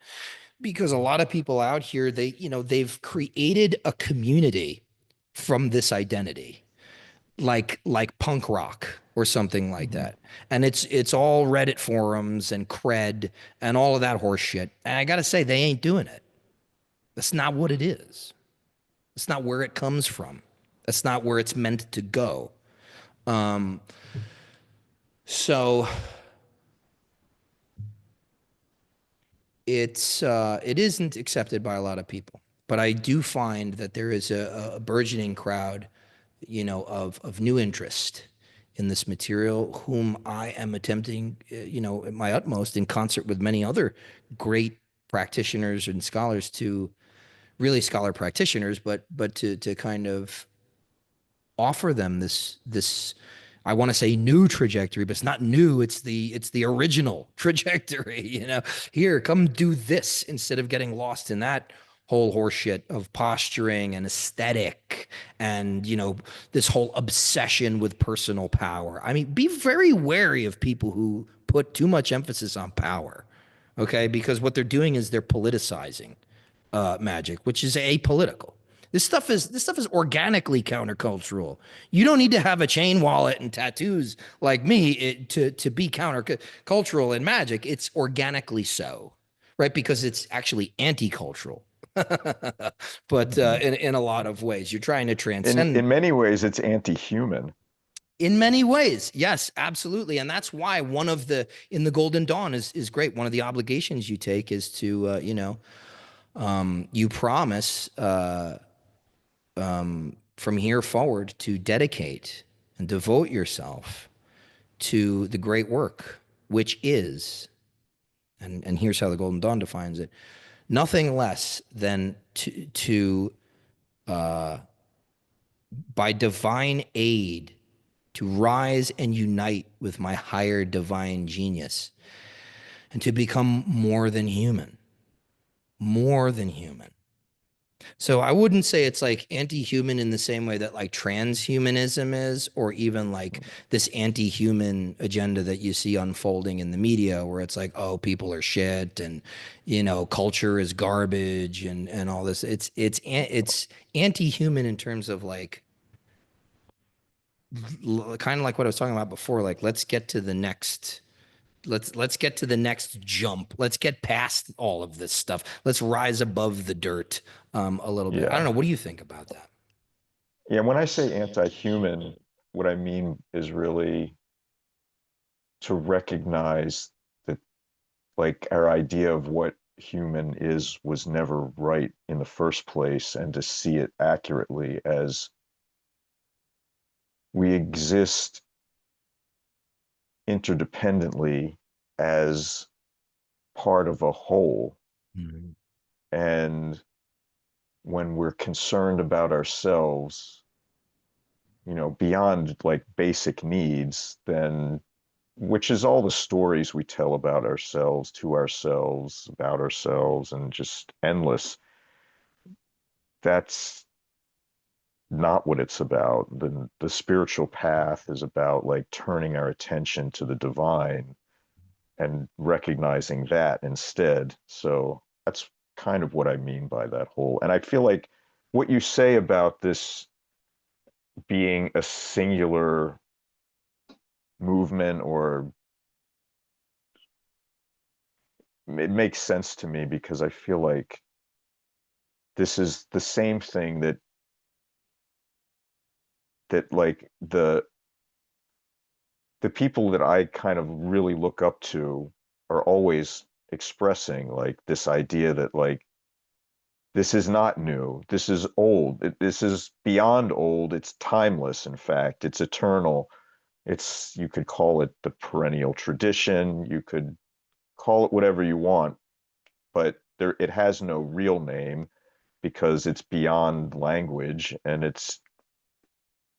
because a lot of people out here they've created a community from this identity like punk rock or something like Hmm. that, and it's all Reddit forums and cred and all of that horse shit, and I gotta say they ain't doing it. That's not what it is. That's not where it comes from. That's not where it's meant to go. So it isn't accepted by a lot of people, but I do find that there is a burgeoning crowd, of new interest in this material, whom I am attempting, at my utmost, in concert with many other great practitioners and scholars, to really scholar practitioners, but to kind of offer them this I want to say new trajectory, but it's not new. It's the original trajectory. Here, come do this instead of getting lost in that whole horseshit of posturing and aesthetic and this whole obsession with personal power. I mean, be very wary of people who put too much emphasis on power. Okay, because what they're doing is they're politicizing magic, which is apolitical. This stuff is organically countercultural. You don't need to have a chain wallet and tattoos like me to be countercultural in magic. It's organically so, right? Because it's actually anti-cultural. But Hmm. in a lot of ways, you're trying to In transcend. many ways, it's anti-human. In many ways, yes, absolutely, and that's why one of the in the Golden Dawn is great. One of the obligations you take is to you promise from here forward to dedicate and devote yourself to the great work, which is, and here's how the Golden Dawn defines it, nothing less than to by divine aid, to rise and unite with my higher divine genius and to become more than human, more than human. So I wouldn't say it's like anti-human in the same way that like transhumanism is, or even like this anti-human agenda that you see unfolding in the media, where it's like, oh, people are shit and culture is garbage and all this. It's anti-human in terms of like kind of like what I was talking about before. Like let's get to the next. Let's get to the next jump. Let's get past all of this stuff. Let's rise above the dirt a little bit. I don't Yeah. know. What do you think about that? Yeah. When I say anti-human, what I mean is really to recognize that, like, our idea of what human is was never right in the first place, and to see it accurately as we exist interdependently as part of a whole. Mhm. And when we're concerned about ourselves, beyond like basic needs, then which is all the stories we tell about ourselves, to ourselves, about ourselves, and just endless. That's not what it's about. The spiritual path is about like turning our attention to the divine and recognizing that instead. So that's kind of what I mean by that whole. And I feel like what you say about this being a singular movement, or it makes sense to me, because I feel like this is the same thing that like the people that I kind of really look up to are always expressing, like, this idea that like this is not new, this is old, this is beyond old, it's timeless, in fact, it's eternal. It's, you could call it the perennial tradition, you could call it whatever you want, but there it has no real name because it's beyond language, and it's,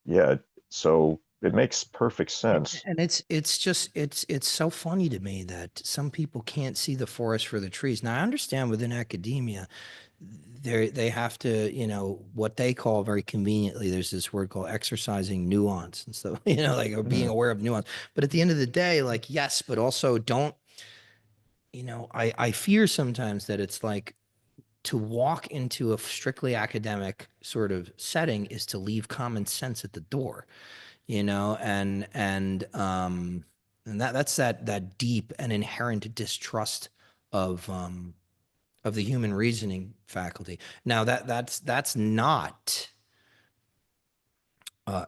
yeah, so it makes perfect sense. And it's just it's so funny to me that some people can't see the forest for the trees. Now I understand within academia, they have to, you know, what they call very conveniently, there's this word called exercising nuance and stuff, you know, like, or being Mm, aware of nuance. But at the end of the day, like, yes, but also don't, you know, I fear sometimes that it's like to walk into a strictly academic sort of setting is to leave common sense at the door, you know, and that's that deep and inherent distrust of the human reasoning faculty. Now that's not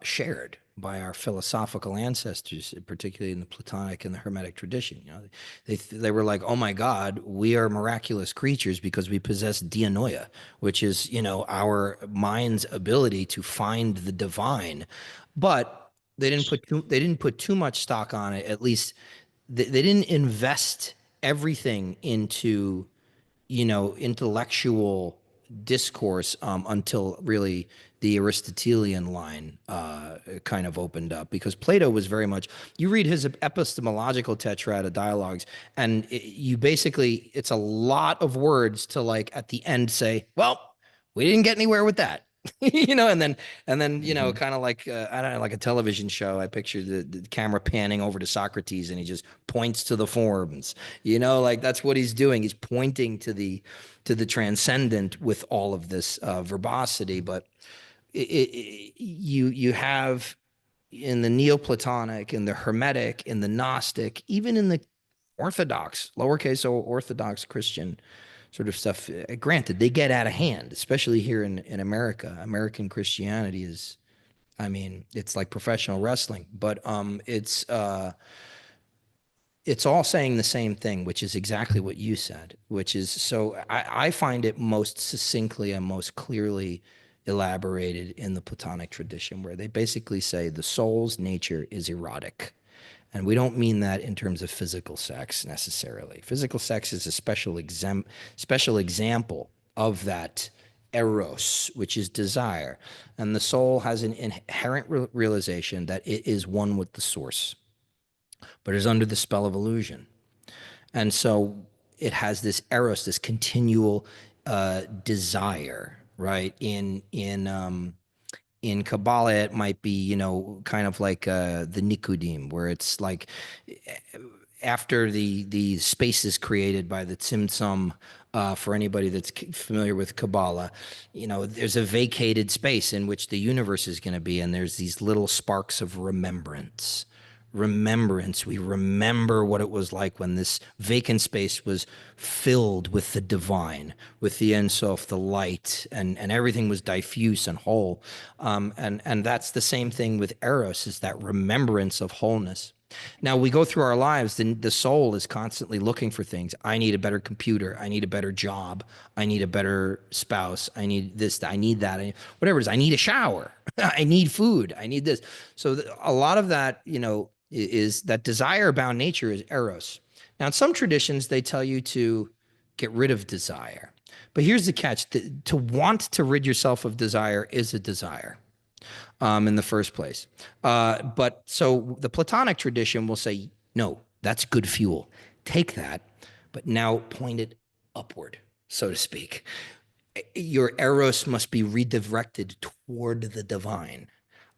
shared by our philosophical ancestors, particularly in the Platonic and the Hermetic tradition. You know, they were like, "Oh my God, we are miraculous creatures because we possess dianoia, which is, you know, our mind's ability to find the divine." But they didn't put too much stock on it. At least they didn't invest everything into, you know, intellectual discourse until really the Aristotelian line kind of opened up, because Plato was very much, you read his epistemological tetrad of dialogues, and you basically, it's a lot of words to, like, at the end say, well, we didn't get anywhere with that. You know, and then you know, mhm. kind of like I don't know, like a television show. I picture the camera panning over to Socrates, and he just points to the forms. You know, like that's what he's doing. He's pointing to the transcendent with all of this verbosity. But you have in the Neoplatonic, in the Hermetic, in the Gnostic, even in the Orthodox, lowercase o Orthodox Christian sort of stuff. Granted, they get out of hand, especially here in America. American Christianity is, I mean, it's like professional wrestling, but it's all saying the same thing, which is exactly what you said, which is, so I find it most succinctly and most clearly elaborated in the Platonic tradition, where they basically say the soul's nature is erotic. And we don't mean that in terms of physical sex necessarily. Physical sex is a special example of that eros, which is desire. And the soul has an inherent realization that it is one with the source, but is under the spell of illusion. And so it has this eros, this continual desire, right? In Kabbalah, it might be, you know, kind of like the Nikudim, where it's like after the space is created by the Tzimtzum, for anybody that's familiar with Kabbalah, you know, there's a vacated space in which the universe is going to be, and there's these little sparks of remembrance. Remembrance. We remember what it was like when this vacant space was filled with the divine, with the Ein Sof, the light, and everything was diffuse and whole. And that's the same thing with Eros, is that remembrance of wholeness. Now we go through our lives, then the soul is constantly looking for things. I need a better computer. I need a better job. I need a better spouse. I need this. I need that. Whatever it is. I need a shower. I need food. I need this. So a lot of that, you know, is that desire bound nature is eros. Now, in some traditions, they tell you to get rid of desire. But here's the catch: to want to rid yourself of desire is a desire in the first place. But so the Platonic tradition will say, no, that's good fuel. Take that, but now point it upward, so to speak. Your eros must be redirected toward the divine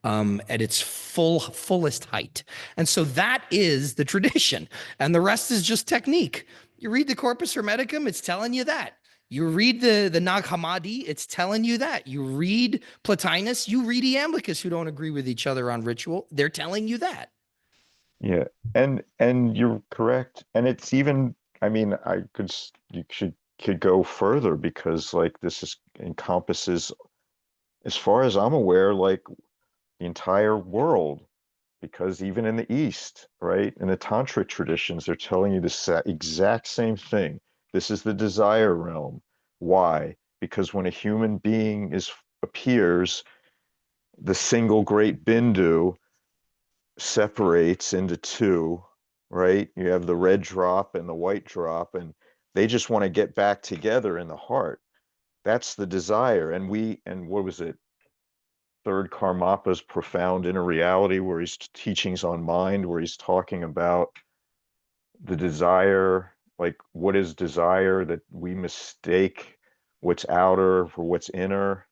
at its fullest height. And so that is the tradition. And the rest is just technique. You read the Corpus Hermeticum, it's telling you that. You read the Nag Hammadi, it's telling you that. You read Plotinus, you read Iamblichus, who don't agree with each other on ritual, they're telling you that. Yeah, and you're correct. And it's even, I mean, you could go further because like this is encompasses, as far as I'm aware, like the entire world. Because even in the East, right, in the Tantric traditions, they're telling you the exact same thing. This is the desire realm. Why? Because when a human being is appears, the single great Bindu separates into two, right? You have the red drop and the white drop, and They just want to get back together in the heart. That's the desire. And what was it? Third Karmapa's profound inner reality, where he's teachings on mind, where he's talking about the desire, like what is desire, that we mistake what's outer for what's inner.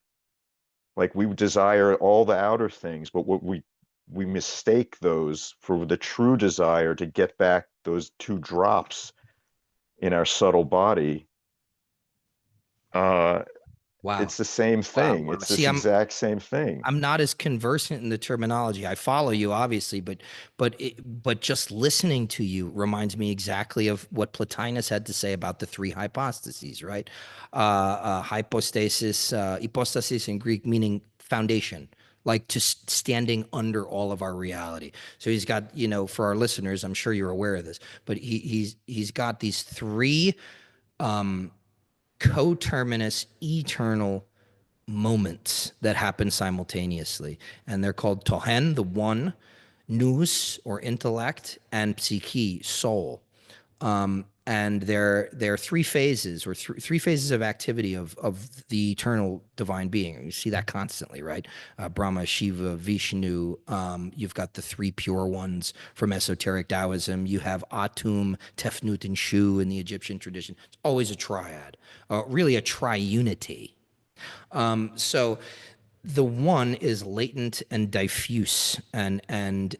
Like we desire all the outer things, but what we mistake those for the true desire to get back those two drops in our subtle body. Uh, Wow. it's the same Wow. thing. Wow. It's See, this exact same thing. I'm not as conversant in the terminology. I follow you, obviously, but just listening to you reminds me exactly of what Plotinus had to say about the three hypostases, right? Hypostasis, hypostasis in Greek meaning foundation, like just standing under all of our reality. So he's got, for our listeners, I'm sure you're aware of this, but he's got these three um, coterminous eternal moments that happen simultaneously. And they're called tohen, the one, nous, or intellect, and psyche, soul. And they're three phases, or three phases of activity of the eternal divine being. You see that constantly, right? Brahma, Shiva, Vishnu. You've got the three pure ones from esoteric Taoism. You have Atum, Tefnut, and Shu in the Egyptian tradition. It's always a triad, really a triunity. So the one is latent and diffuse, and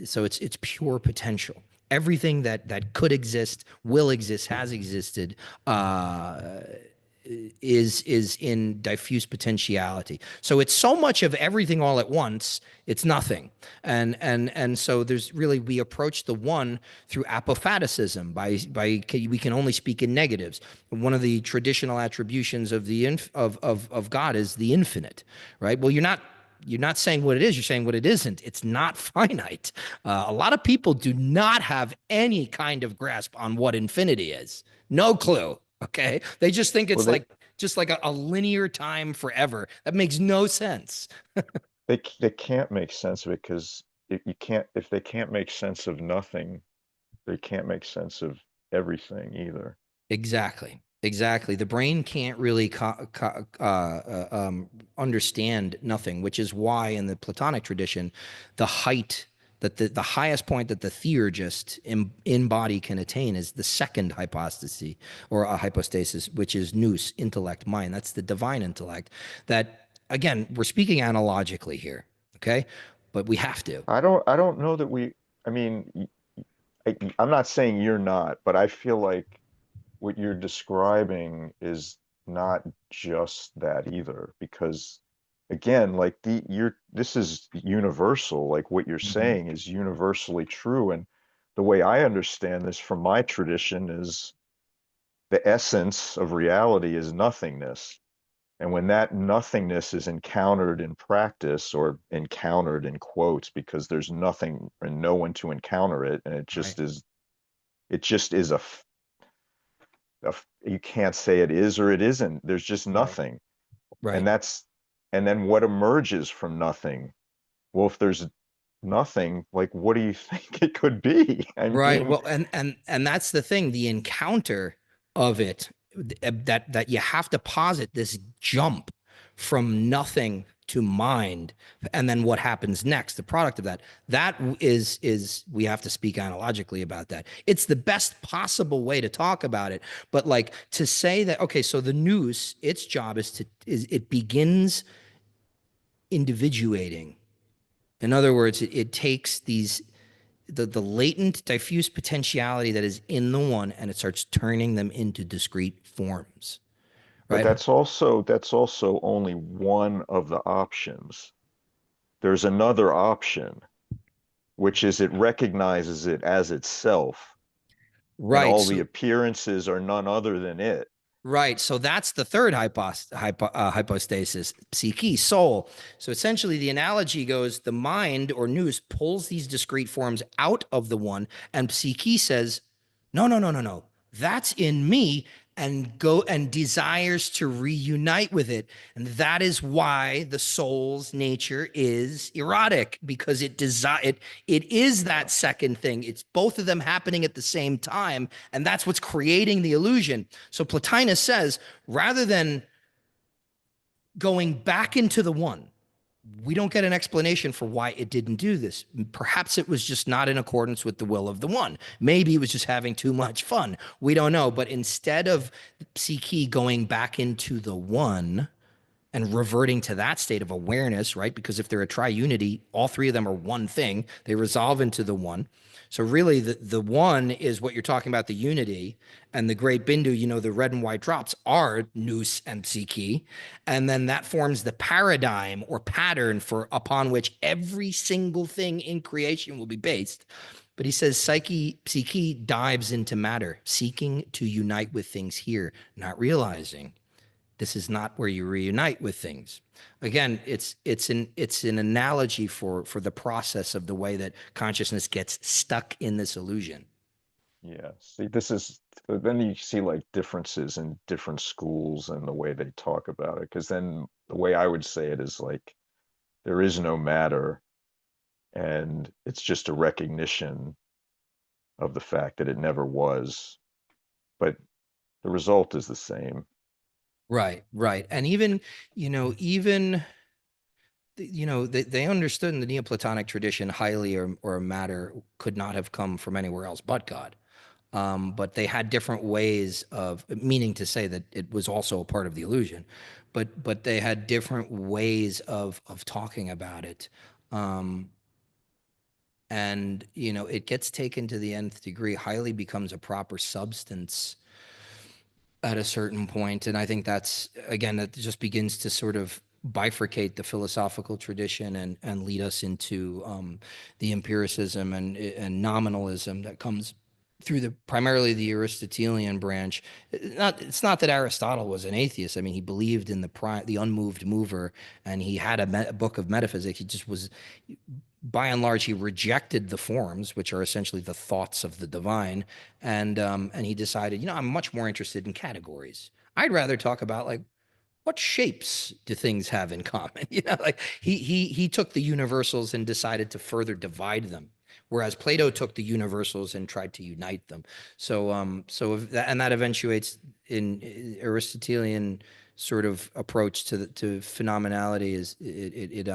so it's pure potential. Everything that could exist, will exist, has existed, is in diffuse potentiality. So it's so much of everything all at once, it's nothing. And so there's really, we approach the one through apophaticism, by we can only speak in negatives. One of the traditional attributions of of God is the infinite, right? Well, you're not saying what it is, you're saying what it isn't. It's not finite. A lot of people do not have any kind of grasp on what infinity is. No clue. Okay. They just think Well, it's like just like a linear time forever. That makes no sense. they can't make sense of it, because if they can't make sense of nothing, they can't make sense of everything either. Exactly. Exactly. The brain can't really understand nothing, which is why in the Platonic tradition, the height that the highest point that the theurgist in body can attain is the second hypostasy, or a hypostasis, which is nous, intellect, mind. That's the divine intellect. That, again, we're speaking analogically here, okay? But we have to. I don't know that I mean, I'm not saying you're not, but I feel like what you're describing is not just that either, because again, like this is universal. Like what you're Mhm. saying is universally true. And the way I understand this from my tradition is the essence of reality is nothingness. And when that nothingness is encountered in practice, or encountered in quotes, because there's nothing and no one to encounter it, and Right. it just is you can't say it is or it isn't. There's just Right. nothing. And Right. that's, and then what emerges from nothing? Well, if there's nothing, like what do you think it could be? I Right. mean, Well, and that's the thing, the encounter of it, that you have to posit this jump from nothing to mind, and then what happens next, the product of that. That is we have to speak analogically about that. It's the best possible way to talk about it, but like to say that, okay, so the nous, its job is it begins individuating. In other words, it takes the latent diffuse potentiality that is in the one, and it starts turning them into discrete forms, but right? that's also only one of the options. There's another option, which is it recognizes it as itself, and Right. all the So appearances are none other than it. right. So that's the third hypostasis, psyche, soul. So essentially, the analogy goes: the mind, or nous, pulls these discrete forms out of the one, and psyche says, "No, no, no, no, no. That's in me. and go and desires to reunite with it. And that is why the soul's nature is erotic, because it is Yeah. that second thing. It's both of them happening at the same time, and that's what's creating the illusion. So Plotinus says, rather than going back into the one, we don't get an explanation for why it didn't do this. Perhaps it was just not in accordance with the will of the one. Maybe it was just having too much fun. We don't know. But instead of Psyche going back into the one and reverting to that state of awareness, right? Because if they're a triunity, all three of them are one thing. They resolve into the one. So really the one is what you're talking about, the unity, and the great bindu, the red and white drops are nous and psyche. And then that forms the paradigm or pattern for upon which every single thing in creation will be based. But he says psyche dives into matter, seeking to unite with things here, not realizing this is not where you reunite with things. Again, it's an analogy for the process of the way that consciousness gets stuck in this illusion. Yeah. See, this is then you see like differences in different schools and the way they talk about it. Because then the way I would say it is like there is no matter, and it's just a recognition of the fact that it never was, but the result is the same. Right, right. And even they understood in the Neoplatonic tradition highly or matter could not have come from anywhere else but God. But they had different ways of meaning to say that it was also a part of the illusion, but they had different ways of talking about it. Um, and it gets taken to the nth degree, highly becomes a proper substance at a certain point. And I think that's, again, that just begins to sort of bifurcate the philosophical tradition and lead us into the empiricism and nominalism that comes through primarily the Aristotelian branch. It's not that Aristotle was an atheist. I mean, he believed in the unmoved mover, and he had a book of metaphysics. He just was, by and large, he rejected the forms, which are essentially the thoughts of the divine, and he decided, I'm much more interested in categories. I'd rather talk about, like, what shapes do things have in common? Like he took the universals and decided to further divide them, whereas Plato took the universals and tried to unite them. And that eventuates in Aristotelian sort of approach to phenomenality. Is it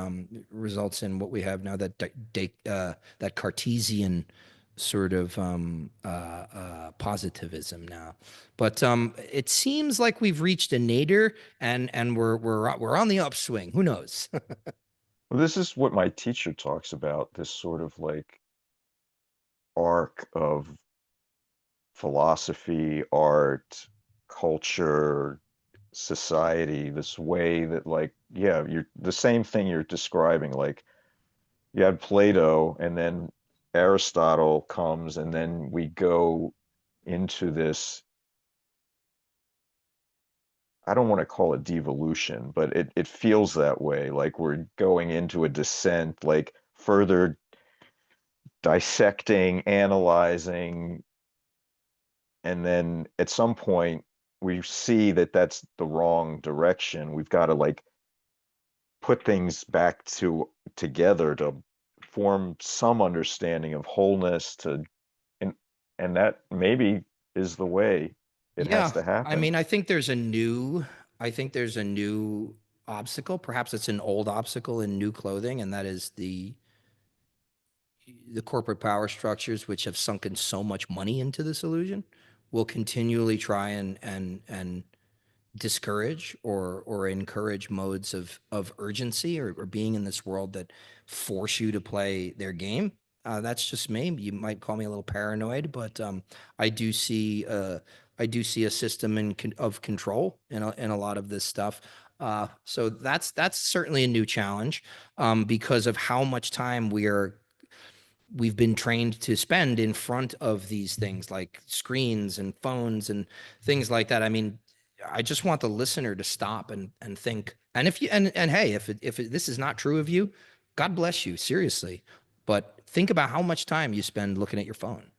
results in what we have now, that Cartesian sort of positivism now. But it seems like we've reached a nadir, and we're on the upswing. Who knows? Well, this is what my teacher talks about, this sort of like arc of philosophy, art, culture, society, this way that like, yeah, you're the same thing you're describing. Like you had Plato and then Aristotle comes and then we go into this, I don't want to call it devolution, but it feels that way. Like we're going into a descent, like further dissecting, analyzing, and then at some point we see that that's the wrong direction. We've got to like put things back together to form some understanding of wholeness to and and that maybe is the way it has Yeah, to I happen. mean, I think there's a new obstacle. Perhaps it's an old obstacle in new clothing, and that is the corporate power structures, which have sunken so much money into this illusion, will continually try and discourage or encourage modes of urgency or being in this world that force you to play their game. That's just me. You might call me a little paranoid, but I do see I do see a system of control in a lot of this stuff. So that's certainly a new challenge, because of how much time we've been trained to spend in front of these things like screens and phones and things like that. I mean, I just want the listener to stop and think. And if you and hey, this is not true of you, God bless you, seriously. But think about how much time you spend looking at your phone.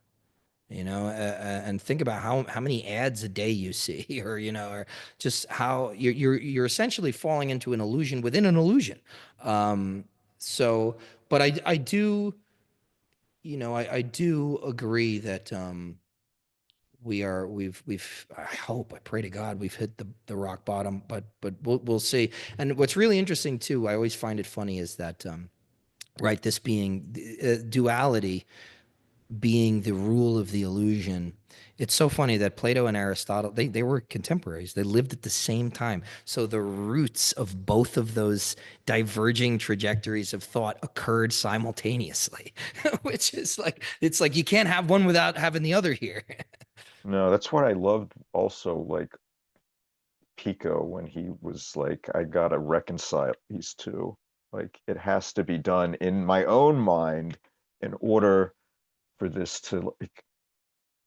and think about how many ads a day you see, or or just how you're essentially falling into an illusion within an illusion. Um, so, but I do, I do agree that I hope, I pray to God we've hit the rock bottom, but we'll see. And what's really interesting too, I always find it funny, is that right, this being duality being the rule of the illusion. It's so funny that Plato and Aristotle, they were contemporaries. They lived at the same time. So the roots of both of those diverging trajectories of thought occurred simultaneously, which is like, it's like you can't have one without having the other here. No, that's what I loved also, like Pico, when he was like, I gotta reconcile these two. Like, it has to be done in my own mind in order for this to like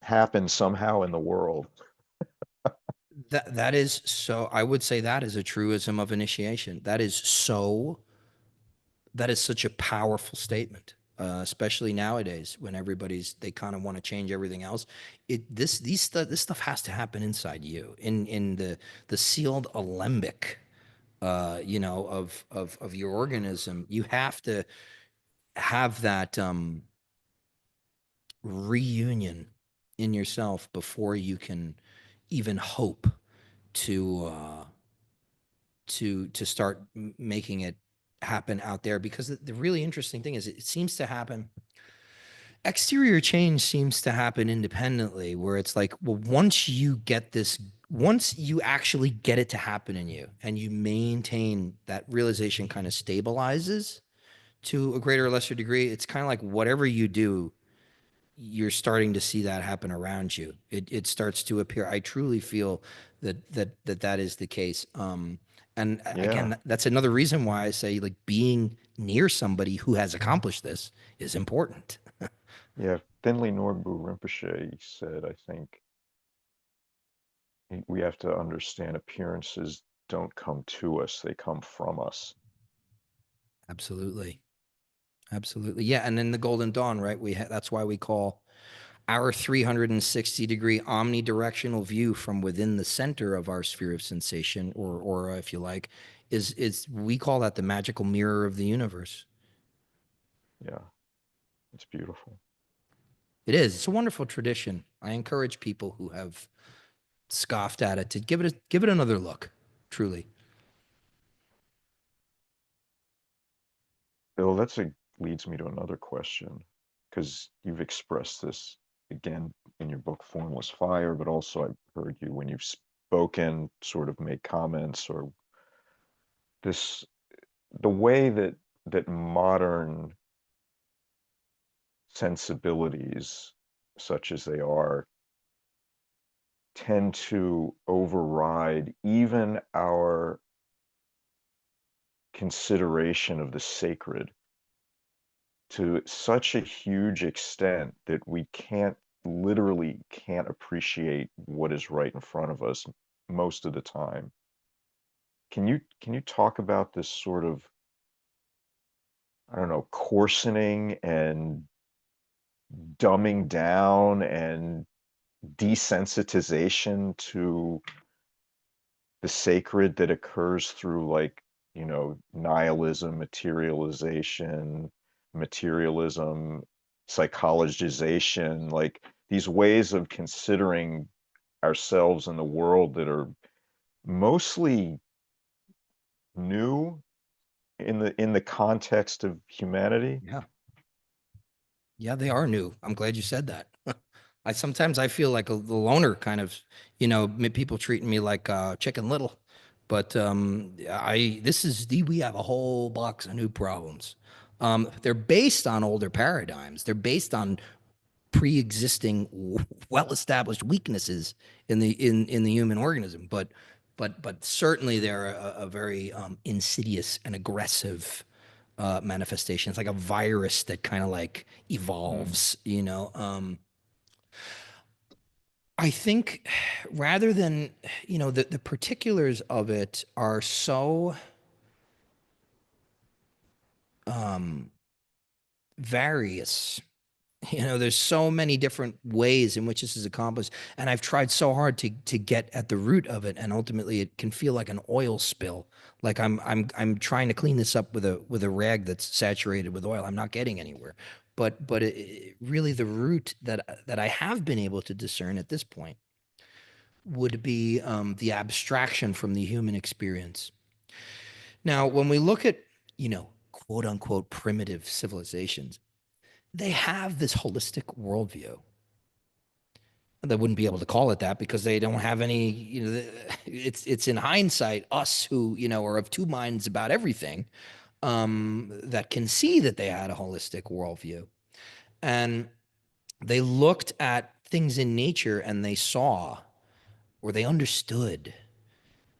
happen somehow in the world. That is so, I would say that is a truism of initiation. That is such a powerful statement, especially nowadays when they kind of want to change everything else. This stuff has to happen inside you, in the sealed alembic, of your organism. You have to have that reunion in yourself before you can even hope to start making it happen out there. Because the really interesting thing is, it seems to happen, exterior change seems to happen independently, where it's like, well, once you actually get it to happen in you, and you maintain that realization, kind of stabilizes to a greater or lesser degree. It's kind of like whatever you do, you're starting to see that happen around you. It starts to appear. I truly feel that is the case. And Yeah, again, that's another reason why I say, like, being near somebody who has accomplished this is important. yeah. Finley Norbu Rinpoche said, I think we have to understand appearances don't come to us, they come from us. Absolutely, absolutely, yeah. And then the Golden Dawn, right? That's why we call our 360-degree omnidirectional view from within the center of our sphere of sensation, or aura, if you like, is we call that the magical mirror of the universe. Yeah, it's beautiful. It is. It's a wonderful tradition. I encourage people who have scoffed at it to give it another look. Truly. Bill, leads me to another question, because you've expressed this again in your book Formless Fire, but also I've heard you when you've spoken, sort of make comments, or this the way that modern sensibilities, such as they are, tend to override even our consideration of the sacred to such a huge extent that we literally can't appreciate what is right in front of us most of the time. Can you talk about this sort of, I don't know, coarsening and dumbing down and desensitization to the sacred that occurs through, like, nihilism, materialism, psychologization, like these ways of considering ourselves in the world that are mostly new in the context of humanity. Yeah. Yeah, they are new. I'm glad you said that. I feel like the loner, kind of, people treating me like Chicken Little. But I this is the we have a whole box of new problems. They're based on older paradigms. They're based on pre-existing, well-established weaknesses in the human organism. But certainly they're a very insidious and aggressive manifestation. It's like a virus that kind of like Mm, evolves. I think, rather than, the particulars of it are so various There's so many different ways in which this is accomplished, and I've tried so hard to get at the root of it, and ultimately it can feel like an oil spill. Like I'm trying to clean this up with a rag that's saturated with oil. I'm not getting anywhere. But really the root that I have been able to discern at this point would be the abstraction from the human experience. Now, when we look at quote unquote primitive civilizations, they have this holistic worldview. They wouldn't be able to call it that because they don't have any, it's in hindsight us who, are of two minds about everything, that can see that they had a holistic worldview. And they looked at things in nature and they saw or they understood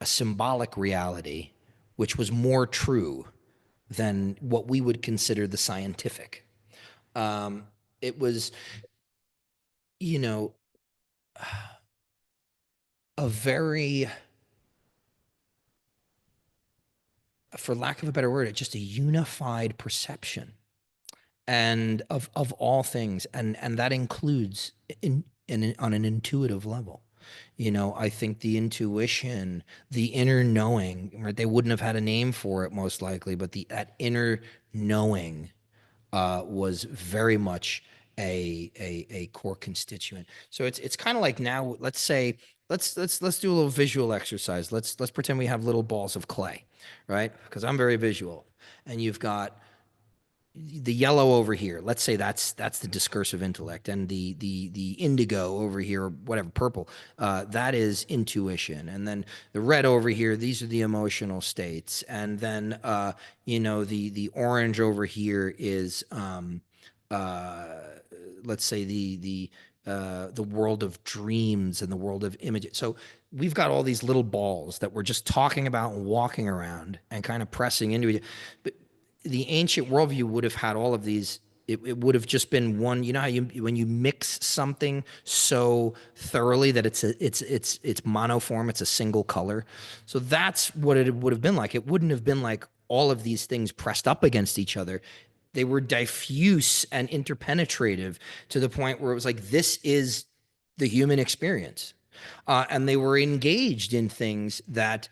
a symbolic reality which was more true than what we would consider the scientific. It was, you know, a very, for lack of a better word, just a unified perception and of all things, and that includes on an intuitive level. I think the intuition, the inner knowing, right? They wouldn't have had a name for it most likely, but that inner knowing was very much a core constituent. So it's kind of like now. Let's say let's do a little visual exercise. Let's pretend we have little balls of clay, right? Because I'm very visual, and you've got the yellow over here. Let's say that's the discursive intellect, and the indigo over here, whatever, purple, that is intuition, and then the red over here, these are the emotional states, and then the orange over here is uh, let's say the world of dreams and the world of images. So we've got all these little balls that we're just talking about and walking around and kind of pressing into it. But the ancient worldview would have had all of these. It would have just been one. You know how when you mix something so thoroughly that it's monoform, it's a single color. So that's what it would have been like. It wouldn't have been like all of these things pressed up against each other. They were diffuse and interpenetrative to the point where it was like, this is the human experience. And they were engaged in things that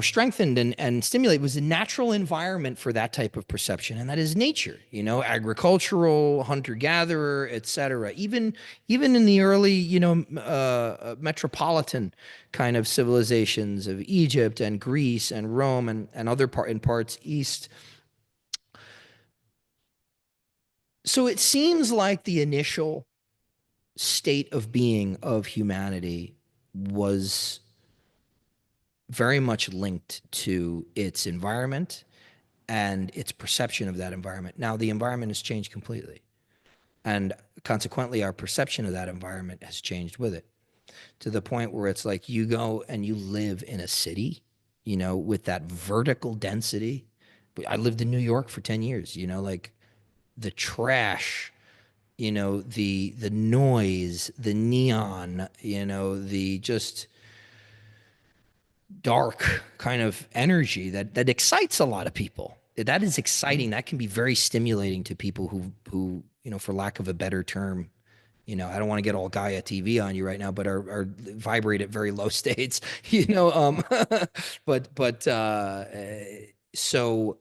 strengthened and stimulated. It was a natural environment for that type of perception, and that is nature. Agricultural, hunter-gatherer, etc. Even in the early, metropolitan kind of civilizations of Egypt and Greece and Rome and other parts east. So it seems like the initial state of being of humanity was very much linked to its environment and its perception of that environment. Now, the environment has changed completely. And consequently, our perception of that environment has changed with it, to the point where it's like you go and you live in a city, with that vertical density. I lived in New York for 10 years, like the trash, the noise, the neon, the just dark kind of energy that excites a lot of people. That is exciting. That can be very stimulating to people who for lack of a better term, I don't want to get all Gaia TV on you right now, but are vibrate at very low states, but so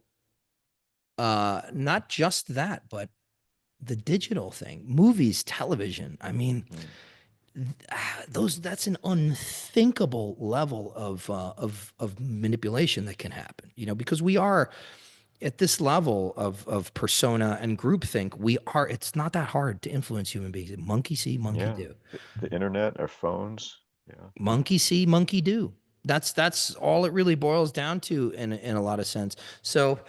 not just that, but the digital thing, movies, television. I mean, that's an unthinkable level of manipulation that can happen. Because we are at this level of persona and groupthink. It's not that hard to influence human beings. Monkey see, monkey Yeah, do. the internet, our phones. Yeah. Monkey see, monkey do. That's all it really boils down to in a lot of sense. So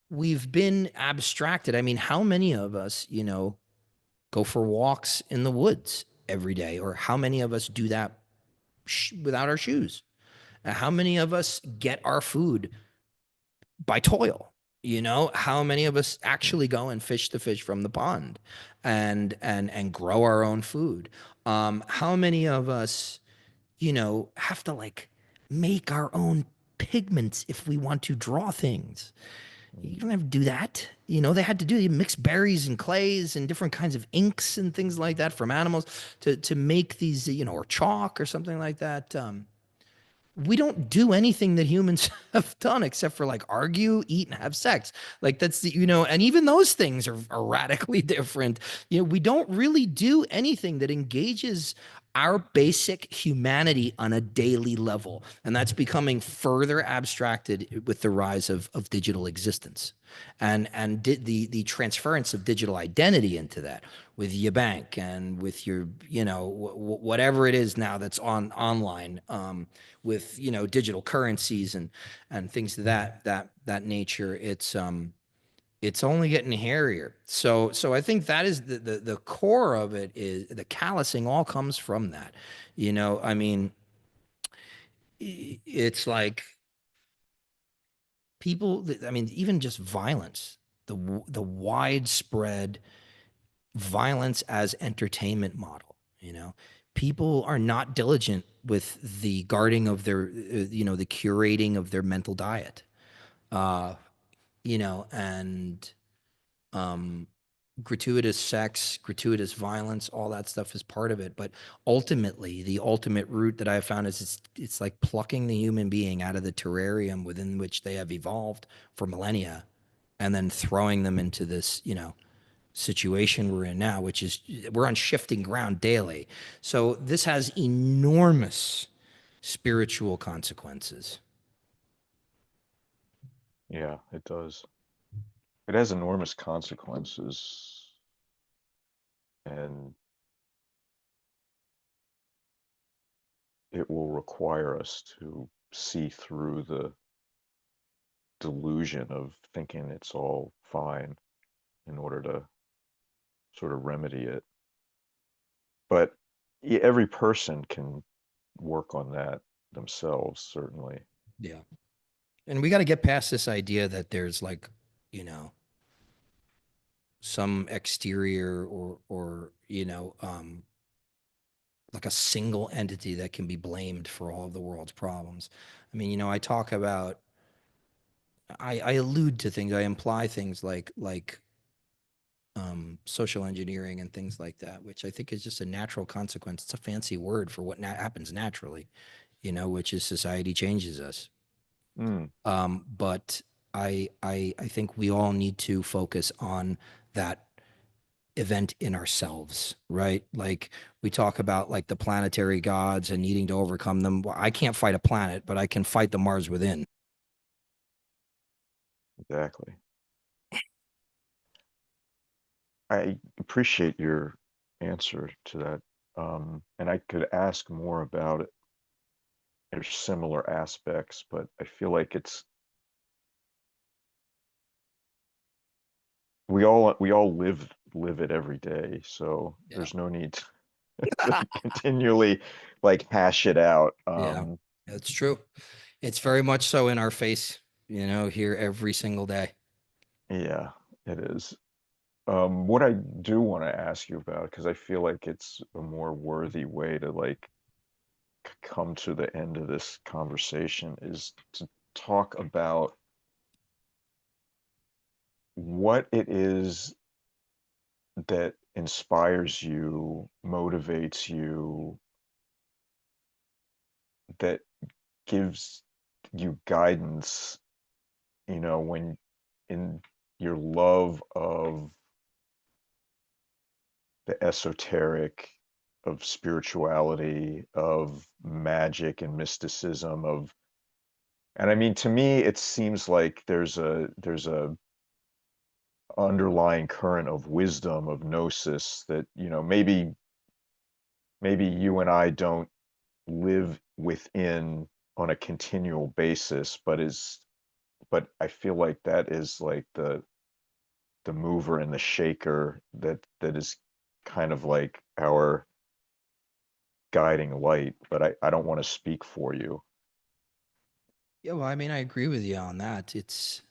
we've been abstracted. I mean, how many of us, go for walks in the woods every day? Or how many of us do that without our shoes? How many of us get our food by toil? How many of us Mm. actually go and fish the fish from the pond and grow our own food? How many of us, have to like make our own pigments if we want to draw things? You Mm. don't have to do that. You know, they had to do you mix berries and clays and different kinds of inks and things like that from animals to make these, you know, or chalk or something like that. We don't do anything that humans have done except for like argue, eat, and have sex. Like that's the, you know, and even those things are radically different. You know, we don't really do anything that engages our basic humanity on a daily level. And that's becoming further abstracted with the rise of digital existence and the transference of digital identity into that with your bank and with your, you know, whatever it is now that's online, with, you know, digital currencies and things of that nature. It's only getting hairier. So I think that is the core of it. Is the callousing all comes from that. You know, I mean, it's like people, I mean, even just violence, the widespread violence as entertainment model, you know. People are not diligent with the guarding of their, you know, the curating of their mental diet. Uh, you know, and um gratuitous sex, gratuitous violence, all that stuff is part of it. But ultimately, the ultimate root that I have found is it's like plucking the human being out of the terrarium within which they have evolved for millennia, and then throwing them into this, you know, situation we're in now, which is we're on shifting ground daily. So this has enormous spiritual consequences. Yeah, it does. It has enormous consequences, and it will require us to see through the delusion of thinking it's all fine in order to sort of remedy it. But every person can work on that themselves, certainly. Yeah. And we got to get past this idea that there's like, you know, some exterior or you know, like a single entity that can be blamed for all of the world's problems. I mean, you know, I talk about, I allude to things, I imply things like social engineering and things like that, which I think is just a natural consequence. It's a fancy word for what happens naturally, you know, which is society changes us. Mm, But I think we all need to focus on that event in ourselves, right? Like we talk about like the planetary gods and needing to overcome them. Well, I can't fight a planet, but I can fight the Mars within. exactly. I appreciate your answer to that. And I could ask more about it. There's similar aspects, but I feel like it's we all live it every day, so Yeah. there's no need to continually like hash it out. Yeah. That's true. It's very much so in our face, you know, here every single day. Yeah, it is. What I do want to ask you about, because I feel like it's a more worthy way to like come to the end of this conversation, is to talk about what it is that inspires you, motivates you, that gives you guidance, when in your love of the esoteric, of spirituality, of magic and mysticism, and I mean, to me, it seems like there's a underlying current of wisdom, of gnosis that, maybe you and I don't live within on a continual basis, but I feel like that is like the mover and the shaker that is kind of like our guiding light, but I don't want to speak for you. Yeah, well, I mean, I agree with you on that. It's,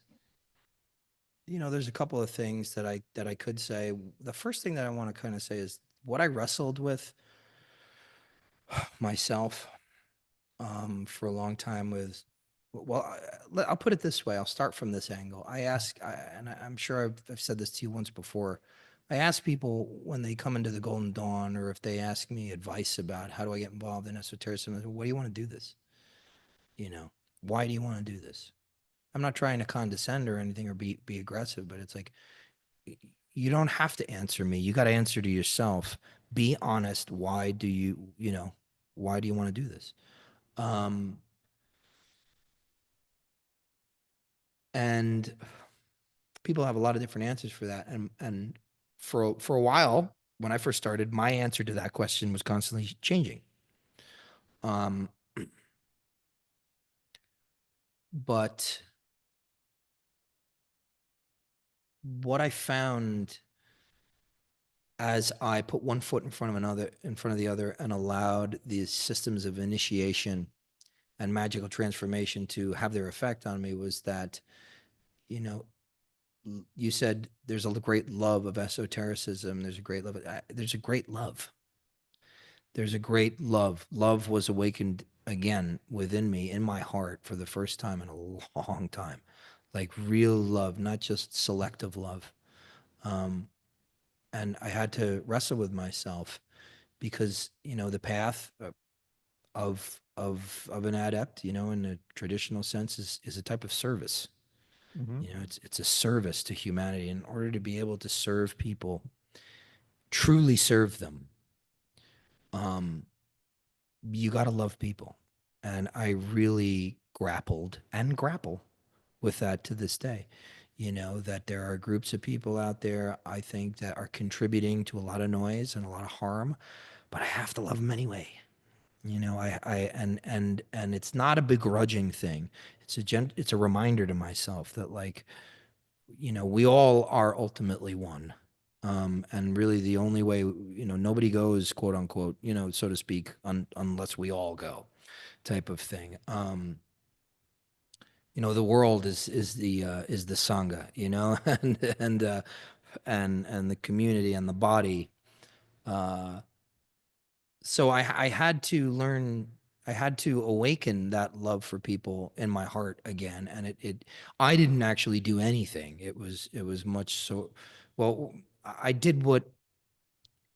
you know, there's a couple of things that I could say. The first thing that I want to kind of say is what I wrestled with myself for a long time with Well, I'll put it this way. I'll start from this angle. I'm sure I've said this to you once before. I ask people when they come into the Golden Dawn, or if they ask me advice about how do I get involved in esotericism, why do you want to do this? You know, why do you want to do this? I'm not trying to condescend or anything or be aggressive, but it's like you don't have to answer me. You got to answer to yourself. Be honest. Why do you want to do this? Um, and people have a lot of different answers for that. And for a while, when I first started, my answer to that question was constantly changing. Um, but what I found as I put one foot in front of the other, and allowed these systems of initiation and magical transformation to have their effect on me, was that, you know, you said there's a great love of esotericism. There's a great love. There's a great love. Love was awakened again within me, in my heart, for the first time in a long time. Like real love, not just selective love. Um, and I had to wrestle with myself because, the path of an adept, in a traditional sense, is a type of service. Hmm. It's a service to humanity. In order to be able to serve people, truly serve them, um, you got to love people. And I really grappled and grapple with that to this day. That there are groups of people out there, I think, that are contributing to a lot of noise and a lot of harm, but I have to love them anyway. And it's not a begrudging thing. It's a reminder to myself that, like, we all are ultimately one. And really the only way, nobody goes, quote unquote, so to speak, unless we all go, type of thing. The world is the sangha, and the community and the body. Uh, so I had to learn, I had to awaken that love for people in my heart again. And I didn't actually do anything. It was much so, well, I did what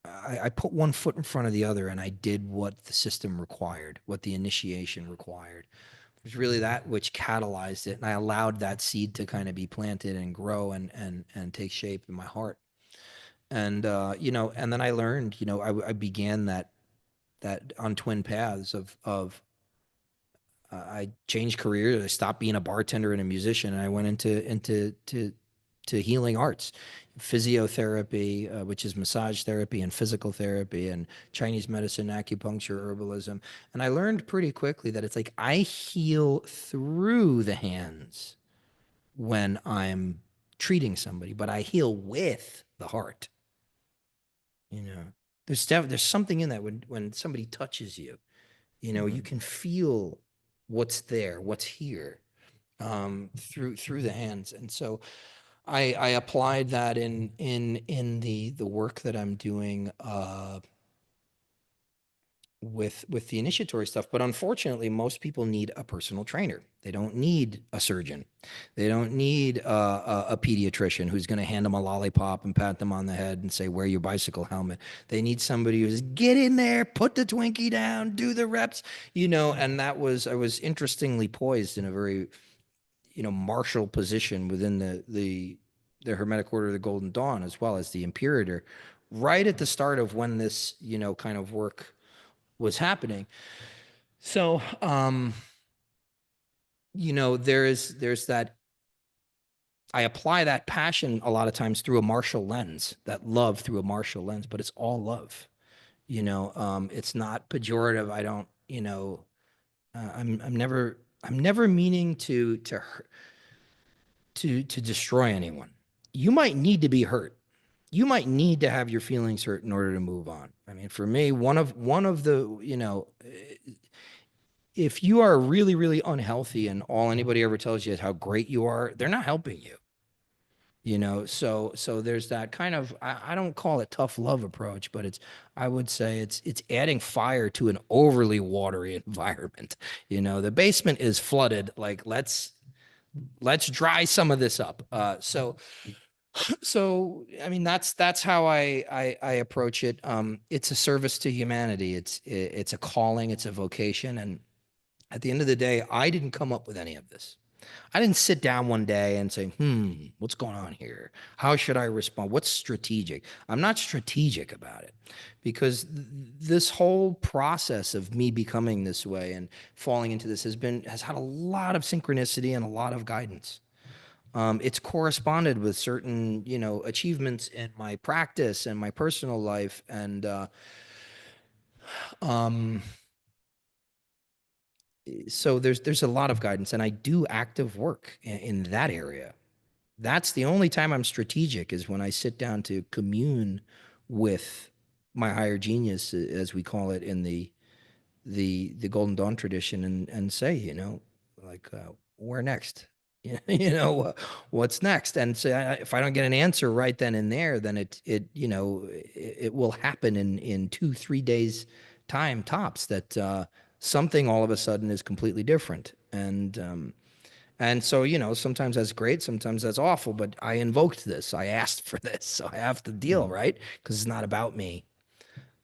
I put one foot in front of the other, and I did what the system required, what the initiation required. It was really that which catalyzed it. And I allowed that seed to kind of be planted and grow and take shape in my heart. And, and then I learned, I began that on twin paths I changed careers. I stopped being a bartender and a musician, and I went into healing arts, physiotherapy, which is massage therapy, and physical therapy, and Chinese medicine, acupuncture, herbalism. And I learned pretty quickly that it's like I heal through the hands when I'm treating somebody, but I heal with the heart. You know, there's something in that when somebody touches you. You Hmm. can feel what's there, what's here, through the hands. And so I applied that in the work that I'm doing, with the initiatory stuff. But unfortunately, most people need a personal trainer. They don't need a surgeon. They don't need a pediatrician who's going to hand them a lollipop and pat them on the head and say, wear your bicycle helmet. They need somebody who's get in there, put the Twinkie down, do the reps, and I was interestingly poised in a very, martial position within the Hermetic Order of the Golden Dawn, as well as the Imperator, right at the start of when this, kind of work was happening. So, there's that. I apply that passion a lot of times through a martial lens, that love through a martial lens, but it's all love. It's not pejorative. I don't, I'm never meaning to destroy anyone. You might need to be hurt. You might need to have your feelings hurt in order to move on. I mean, for me, one of the, if you are really, really unhealthy and all anybody ever tells you is how great you are, they're not helping you. So there's that kind of, I don't call it tough love approach, but I would say it's adding fire to an overly watery environment. The basement is flooded, like let's dry some of this up. So I mean that's how I approach it. It's a service to humanity. It's a calling, it's a vocation, and at the end of the day, I didn't come up with any of this. I didn't sit down one day and say, what's going on here? How should I respond? What's strategic? I'm not strategic about it because this whole process of me becoming this way and falling into this has had a lot of synchronicity and a lot of guidance. It's corresponded with certain, achievements in my practice and my personal life. And um, so there's a lot of guidance, and I do active work in that area. That's the only time I'm strategic is when I sit down to commune with my higher genius, as we call it in the Golden Dawn tradition, and say, like, where next? What's next? And so if I don't get an answer right then and there, then it will happen in 2-3 days time tops that something all of a sudden is completely different. And so, sometimes that's great, sometimes that's awful, but I invoked this. I asked for this, so I have to deal, Mm. right? Because it's not about me.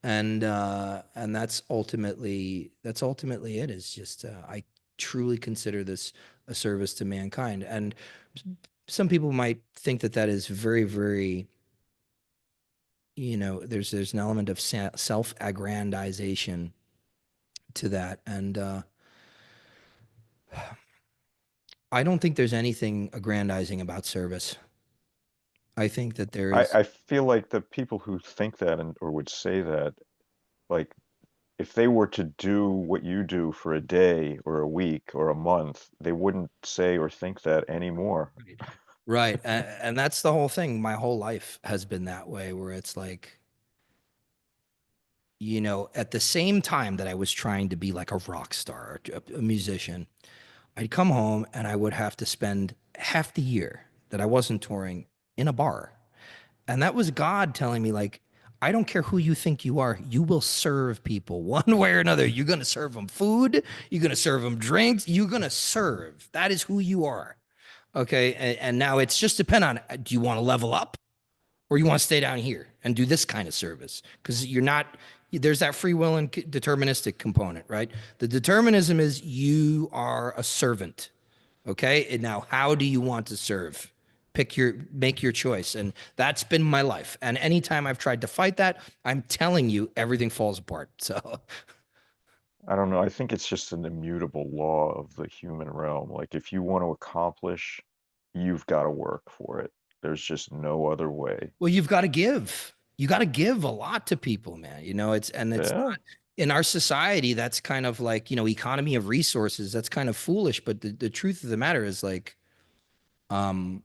And that's ultimately it. Is just I truly consider this a service to mankind. And some people might think that that is very, very, there's an element of self-aggrandization to that. And I don't think there's anything aggrandizing about service. I think that there is. I feel like the people who think that or would say that, like, if they were to do what you do for a day or a week or a month, they wouldn't say or think that anymore. Right. Right. And that's the whole thing. My whole life has been that way, where it's like, at the same time that I was trying to be like a rock star, a musician, I'd come home and I would have to spend half the year that I wasn't touring in a bar. And that was God telling me, like, I don't care who you think you are, you will serve people one way or another. You're going to serve them food, you're going to serve them drinks, you're going to serve. That is who you are. Okay. And now it's just depend on, do you want to level up or you want to stay down here and do this kind of service? Because there's that free will and deterministic component, right? The determinism is you are a servant. Okay. And now, how do you want to serve? Make your choice. And that's been my life. And anytime I've tried to fight that, I'm telling you, everything falls apart. So, I don't know. I think it's just an immutable law of the human realm. Like, if you want to accomplish, you've got to work for it. There's just no other way. well, you've got to give. You got to give a lot to people, man. It's Yeah. not in our society. That's kind of like, economy of resources. That's kind of foolish. But the truth of the matter is like, um,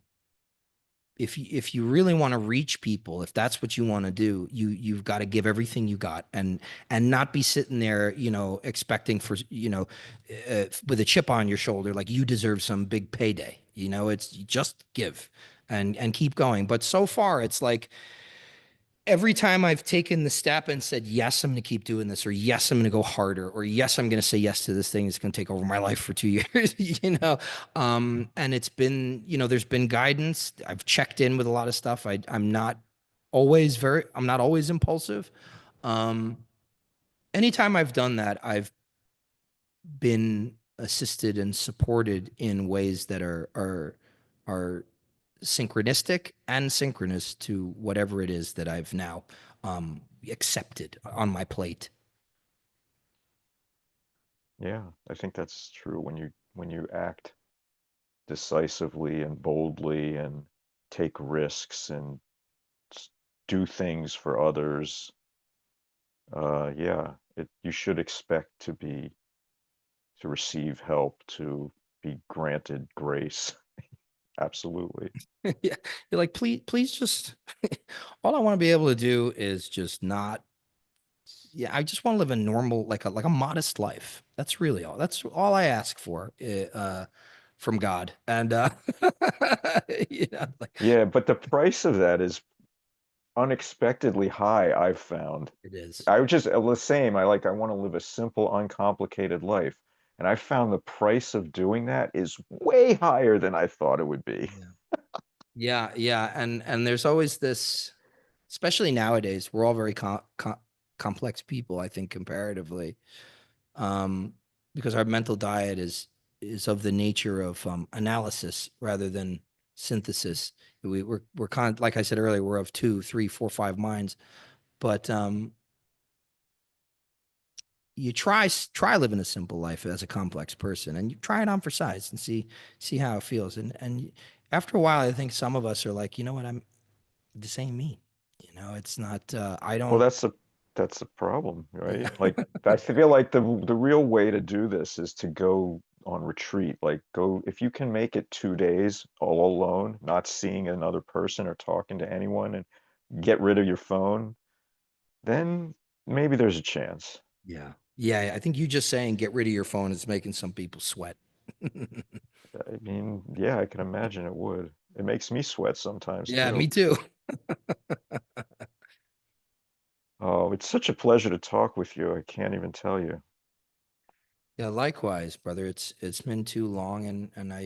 if you really want to reach people, if that's what you want to do, you've got to give everything you got and not be sitting there, expecting for, with a chip on your shoulder, like you deserve some big payday. It's just give and keep going. But so far, it's like every time I've taken the step and said, yes, I'm going to keep doing this, or yes, I'm going to go harder, or yes, I'm going to say yes to this thing that's going to take over my life for 2 years, and it's been, there's been guidance. I've checked in with a lot of stuff. I'm not always impulsive. Um, Anytime I've done that, I've been assisted and supported in ways that are synchronistic and synchronous to whatever it is that I've now accepted on my plate. Yeah. I think that's true. When you act decisively and boldly and take risks and do things for others, yeah, you should expect to receive help, to be granted grace. Absolutely. Yeah, you're like, please, just all I want to be able to do is just not. Yeah, I just want to live a normal, like a modest life. That's really all. That's all I ask for. from God. And you know, like Yeah, but the price of that is unexpectedly high, I've found. it is. I would just the same. I want to live a simple, uncomplicated life. And I found the price of doing that is way higher than I thought it would be. Yeah. Yeah, yeah, and there's always this, especially nowadays, we're all very complex people, I think, comparatively, um, because our mental diet is of the nature of analysis rather than synthesis. We're like I said earlier, we're of two, three, four, five minds, but you try living a simple life as a complex person, and you try it on for size and see how it feels, and after a while, I think some of us are like, you know what, I'm this ain't me. You know, it's not. I Well, don't. that's the problem, right? Yeah, Like I feel like the real way to do this is to go on retreat. Like go if you can make it 2 days all alone, not seeing another person or talking to anyone, and get rid of your phone, then maybe there's a chance. yeah, yeah. I think you just saying get rid of your phone is making some people sweat. I mean, yeah, I can imagine it would. It makes me sweat sometimes Yeah, me too. too. Oh, it's such a pleasure to talk with you. I can't even tell you. Yeah, likewise, brother. It's been too long, and I,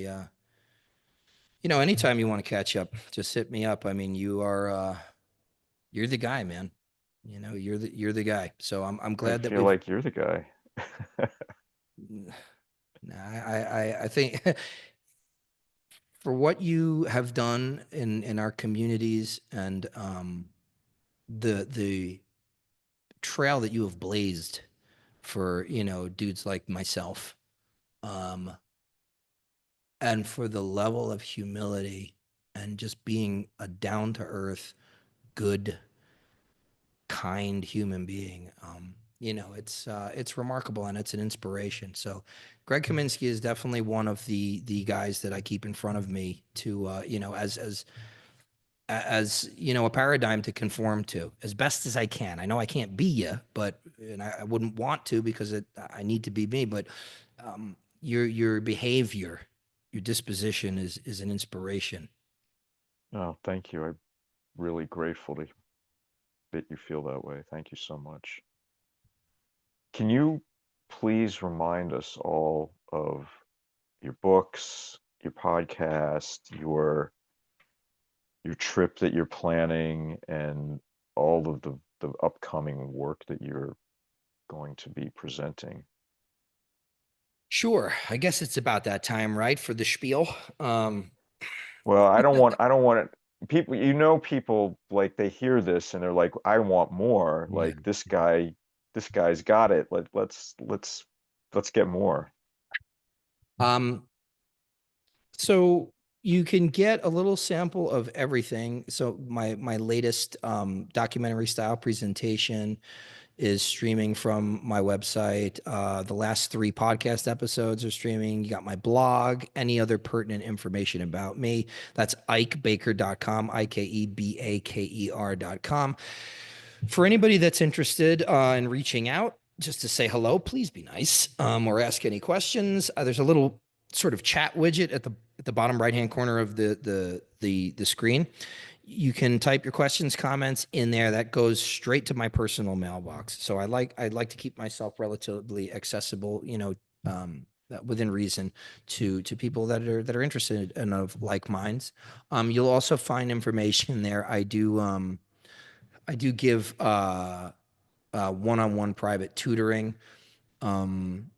you know, anytime you want to catch up, just hit me up. I mean, you're the guy, man. You know, you're the guy. So I'm I glad that feel we've. like you're the guy. Nah, I think for what you have done in our communities and the trail that you have blazed for, you know, dudes like myself, um and for the level of humility and just being a down to earth, good, kind human being. You know, it's remarkable and it's an inspiration. So Greg Kaminsky is definitely one of the guys that I keep in front of me to you know, as you know, a paradigm to conform to as best as I can. I know I can't be you, but and I wouldn't want to because I need to be me. But your behavior, your disposition is an inspiration. Oh, thank you. I'm really grateful that you feel that way. Thank you so much. Can you please remind us all of your books, your podcast, your trip that you're planning, and all of the upcoming work that you're going to be presenting? Sure, I guess it's about that time, right, for the spiel. Well, I don't want it people people like they hear this and they're like, I want more. Yeah. Like this guy's got it. Let's get more. Um, so you can get a little sample of everything. So my latest documentary style presentation is streaming from my website. The last three podcast episodes are streaming. You got my blog, any other pertinent information about me. That's ikebaker.com, ikebaker.com. For anybody that's interested in reaching out, just to say hello, please be nice, or ask any questions. There's a little sort of chat widget at the bottom right hand corner of the screen. You can type your questions, comments in there. That goes straight to my personal mailbox. So I'd like to keep myself relatively accessible, you know, within reason to people that are interested and of like minds. You'll also find information there. I do give one-on-one private tutoring. Um,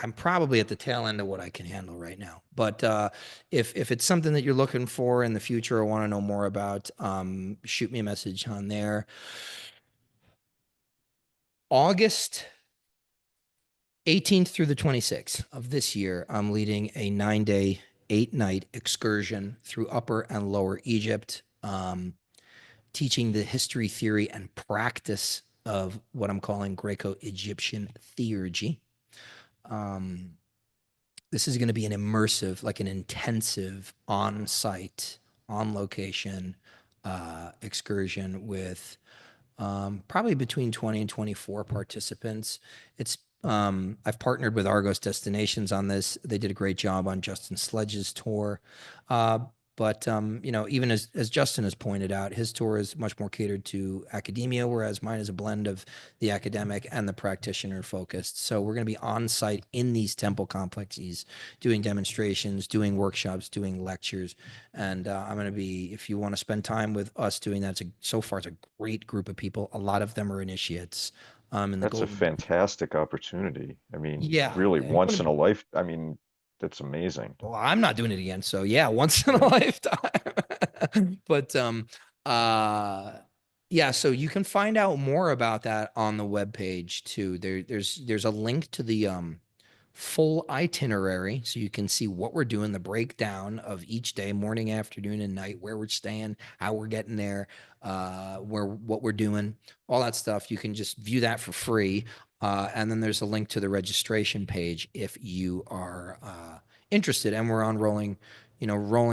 I'm probably at the tail end of what I can handle right now. But if it's something that you're looking for in the future or want to know more about, shoot me a message on there. August 18th through the 26th of this year, I'm leading a 9-day, 8-night excursion through Upper and Lower Egypt, teaching the history, theory, and practice of what I'm calling Graeco-Egyptian Theurgy. Um, this is going to be an immersive, like an intensive on site, on location excursion with probably between 20 and 24 participants. It's I've partnered with Argos Destinations on this. They did a great job on Justin Sledge's tour. Uh, but even as Justin has pointed out, his tour is much more catered to academia, whereas mine is a blend of the academic and the practitioner focused. So we're going to be on site in these temple complexes, doing demonstrations, doing workshops, doing lectures, and I'm going to be. If you want to spend time with us doing that, so far it's a great group of people. A lot of them are initiates. And the That's a goal. fantastic opportunity. I mean, Yeah, really, and once in a life. I mean, that's amazing. well, I'm not doing it again. So yeah, once in a Yeah. lifetime. But uh yeah, so you can find out more about that on the webpage too. There's a link to the full itinerary so you can see what we're doing, the breakdown of each day, morning, afternoon, and night, where we're staying, how we're getting there, where what we're doing, all that stuff. You can just view that for free. And then there's a link to the registration page if you are interested. And we're on rolling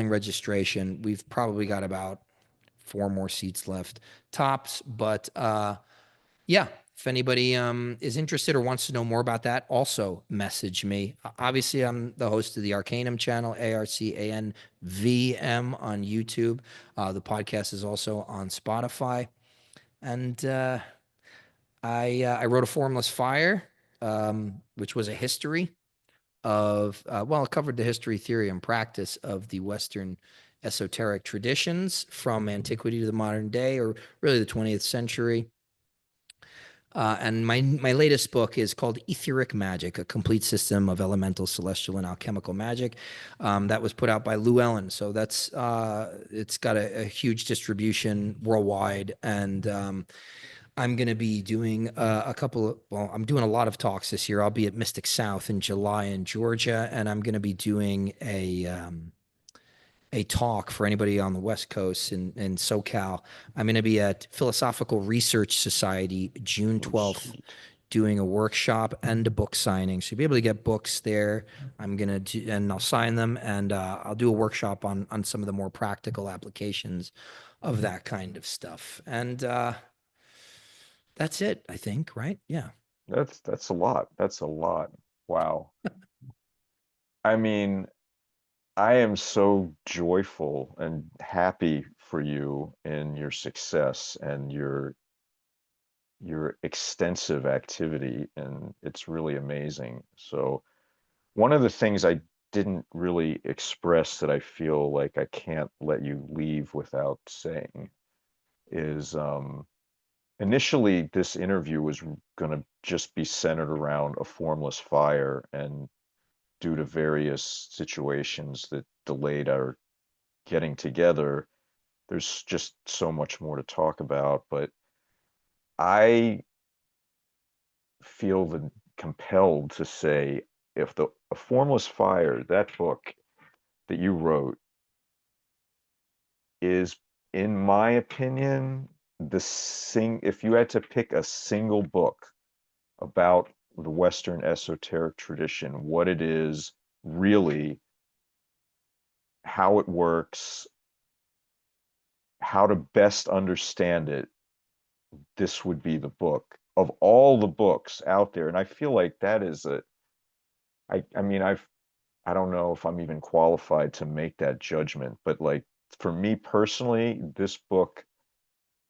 registration. We've probably got about four more seats left tops, but yeah, if anybody is interested or wants to know more about that, also message me. Obviously, I'm the host of the Arcanum channel, ARCANVM on YouTube. The podcast is also on Spotify. And I wrote a Formless Fire, which was a history of, it covered the history, theory, and practice of the Western esoteric traditions from antiquity to the modern day, or really the 20th century. And my latest book is called Etheric Magic, a complete system of elemental, celestial, and alchemical magic. That was put out by Llewellyn. So it's got a huge distribution worldwide. And I'm going to be doing I'm doing a lot of talks this year. I'll be at Mystic South in July in Georgia, and I'm going to be doing a talk for anybody on the West Coast in SoCal. I'm going to be at Philosophical Research Society June Oh, 12th sweet. doing a workshop and a book signing. So you'll be able to get books there. And I'll sign them, and I'll do a workshop on some of the more practical applications of that kind of stuff. And that's it, I think, right? Yeah. That's a lot. That's a lot. Wow. I mean, I am so joyful and happy for you in your success and your extensive activity, and it's really amazing. So one of the things I didn't really express that I feel like I can't let you leave without saying is initially this interview was going to just be centered around a formless fire, and due to various situations that delayed our getting together, there's just so much more to talk about. But I feel compelled to say, if the a Formless Fire, that book that you wrote, is, in my opinion, if you had to pick a single book about the Western esoteric tradition, what it is really, how it works, how to best understand it, this would be the book of all the books out there. And I feel like that is I mean, I don't know if I'm even qualified to make that judgment, but like for me personally, this book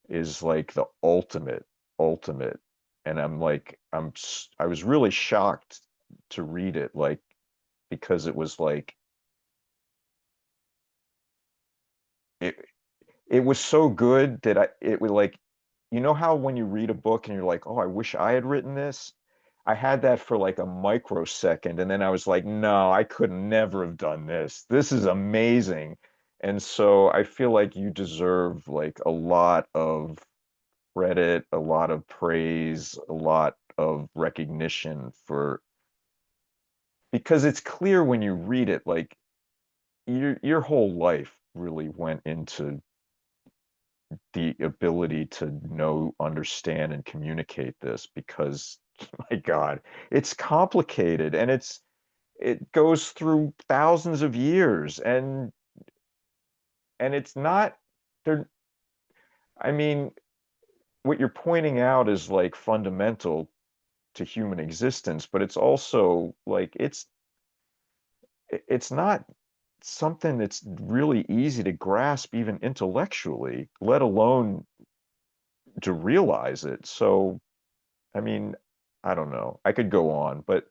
is like the ultimate. And I was really shocked to read it, like, because it was like, it, it was so good that it was like, you know how when you read a book and you're like, oh, I wish I had written this? I had that for like a microsecond, and then I was like, no, I could never have done this. This is amazing. And so I feel like you deserve like a lot of credit, a lot of praise, a lot of recognition for, because it's clear when you read it, like your whole life really went into the ability to know, understand, and communicate this, because my God, it's complicated, and it goes through thousands of years, and it's not there. I mean, what you're pointing out is like fundamental, to human existence, but it's also like it's not something that's really easy to grasp even intellectually, let alone to realize it. So, I mean, I don't know. I could go on, but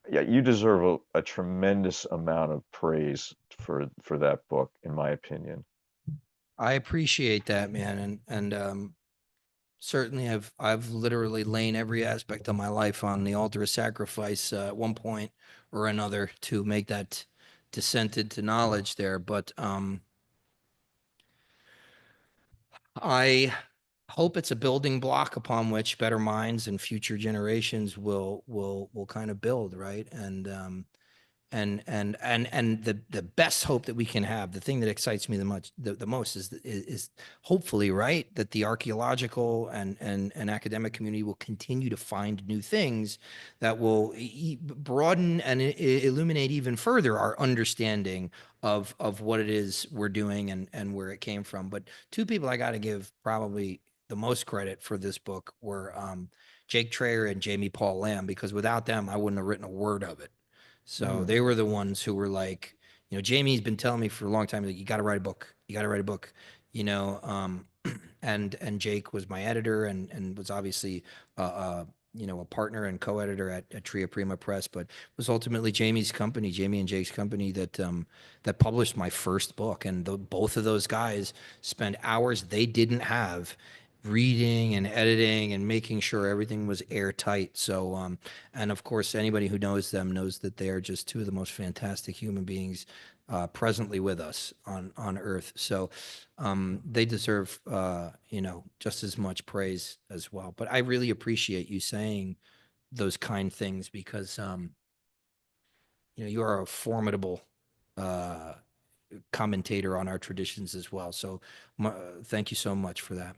yeah, you deserve a tremendous amount of praise for that book, in my opinion. I appreciate that, man. And certainly I've literally lain every aspect of my life on the altar of sacrifice at one point or another to make that descent into knowledge there. But I hope it's a building block upon which better minds and future generations will kind of build, right? And the best hope that we can have, the thing that excites me the most is hopefully, right, that the archaeological and academic community will continue to find new things that will broaden and illuminate even further our understanding of what it is we're doing and where it came from. But two people I got to give probably the most credit for this book were Jake Trayer and Jamie Paul Lamb, because without them, I wouldn't have written a word of it. So Mm, they were the ones who were like, Jamie's been telling me for a long time, like, you got to write a book. You got to write a book, you know. And Jake was my editor and was obviously, a partner and co-editor at Tria Prima Press, but it was ultimately Jamie and Jake's company that published my first book. And both of those guys spent hours they didn't have reading and editing and making sure everything was airtight. So, and of course, anybody who knows them knows that they are just two of the most fantastic human beings presently with us on Earth. So, they deserve, just as much praise as well. But I really appreciate you saying those kind things because, you are a formidable uh, commentator on our traditions as well. So, thank you so much for that.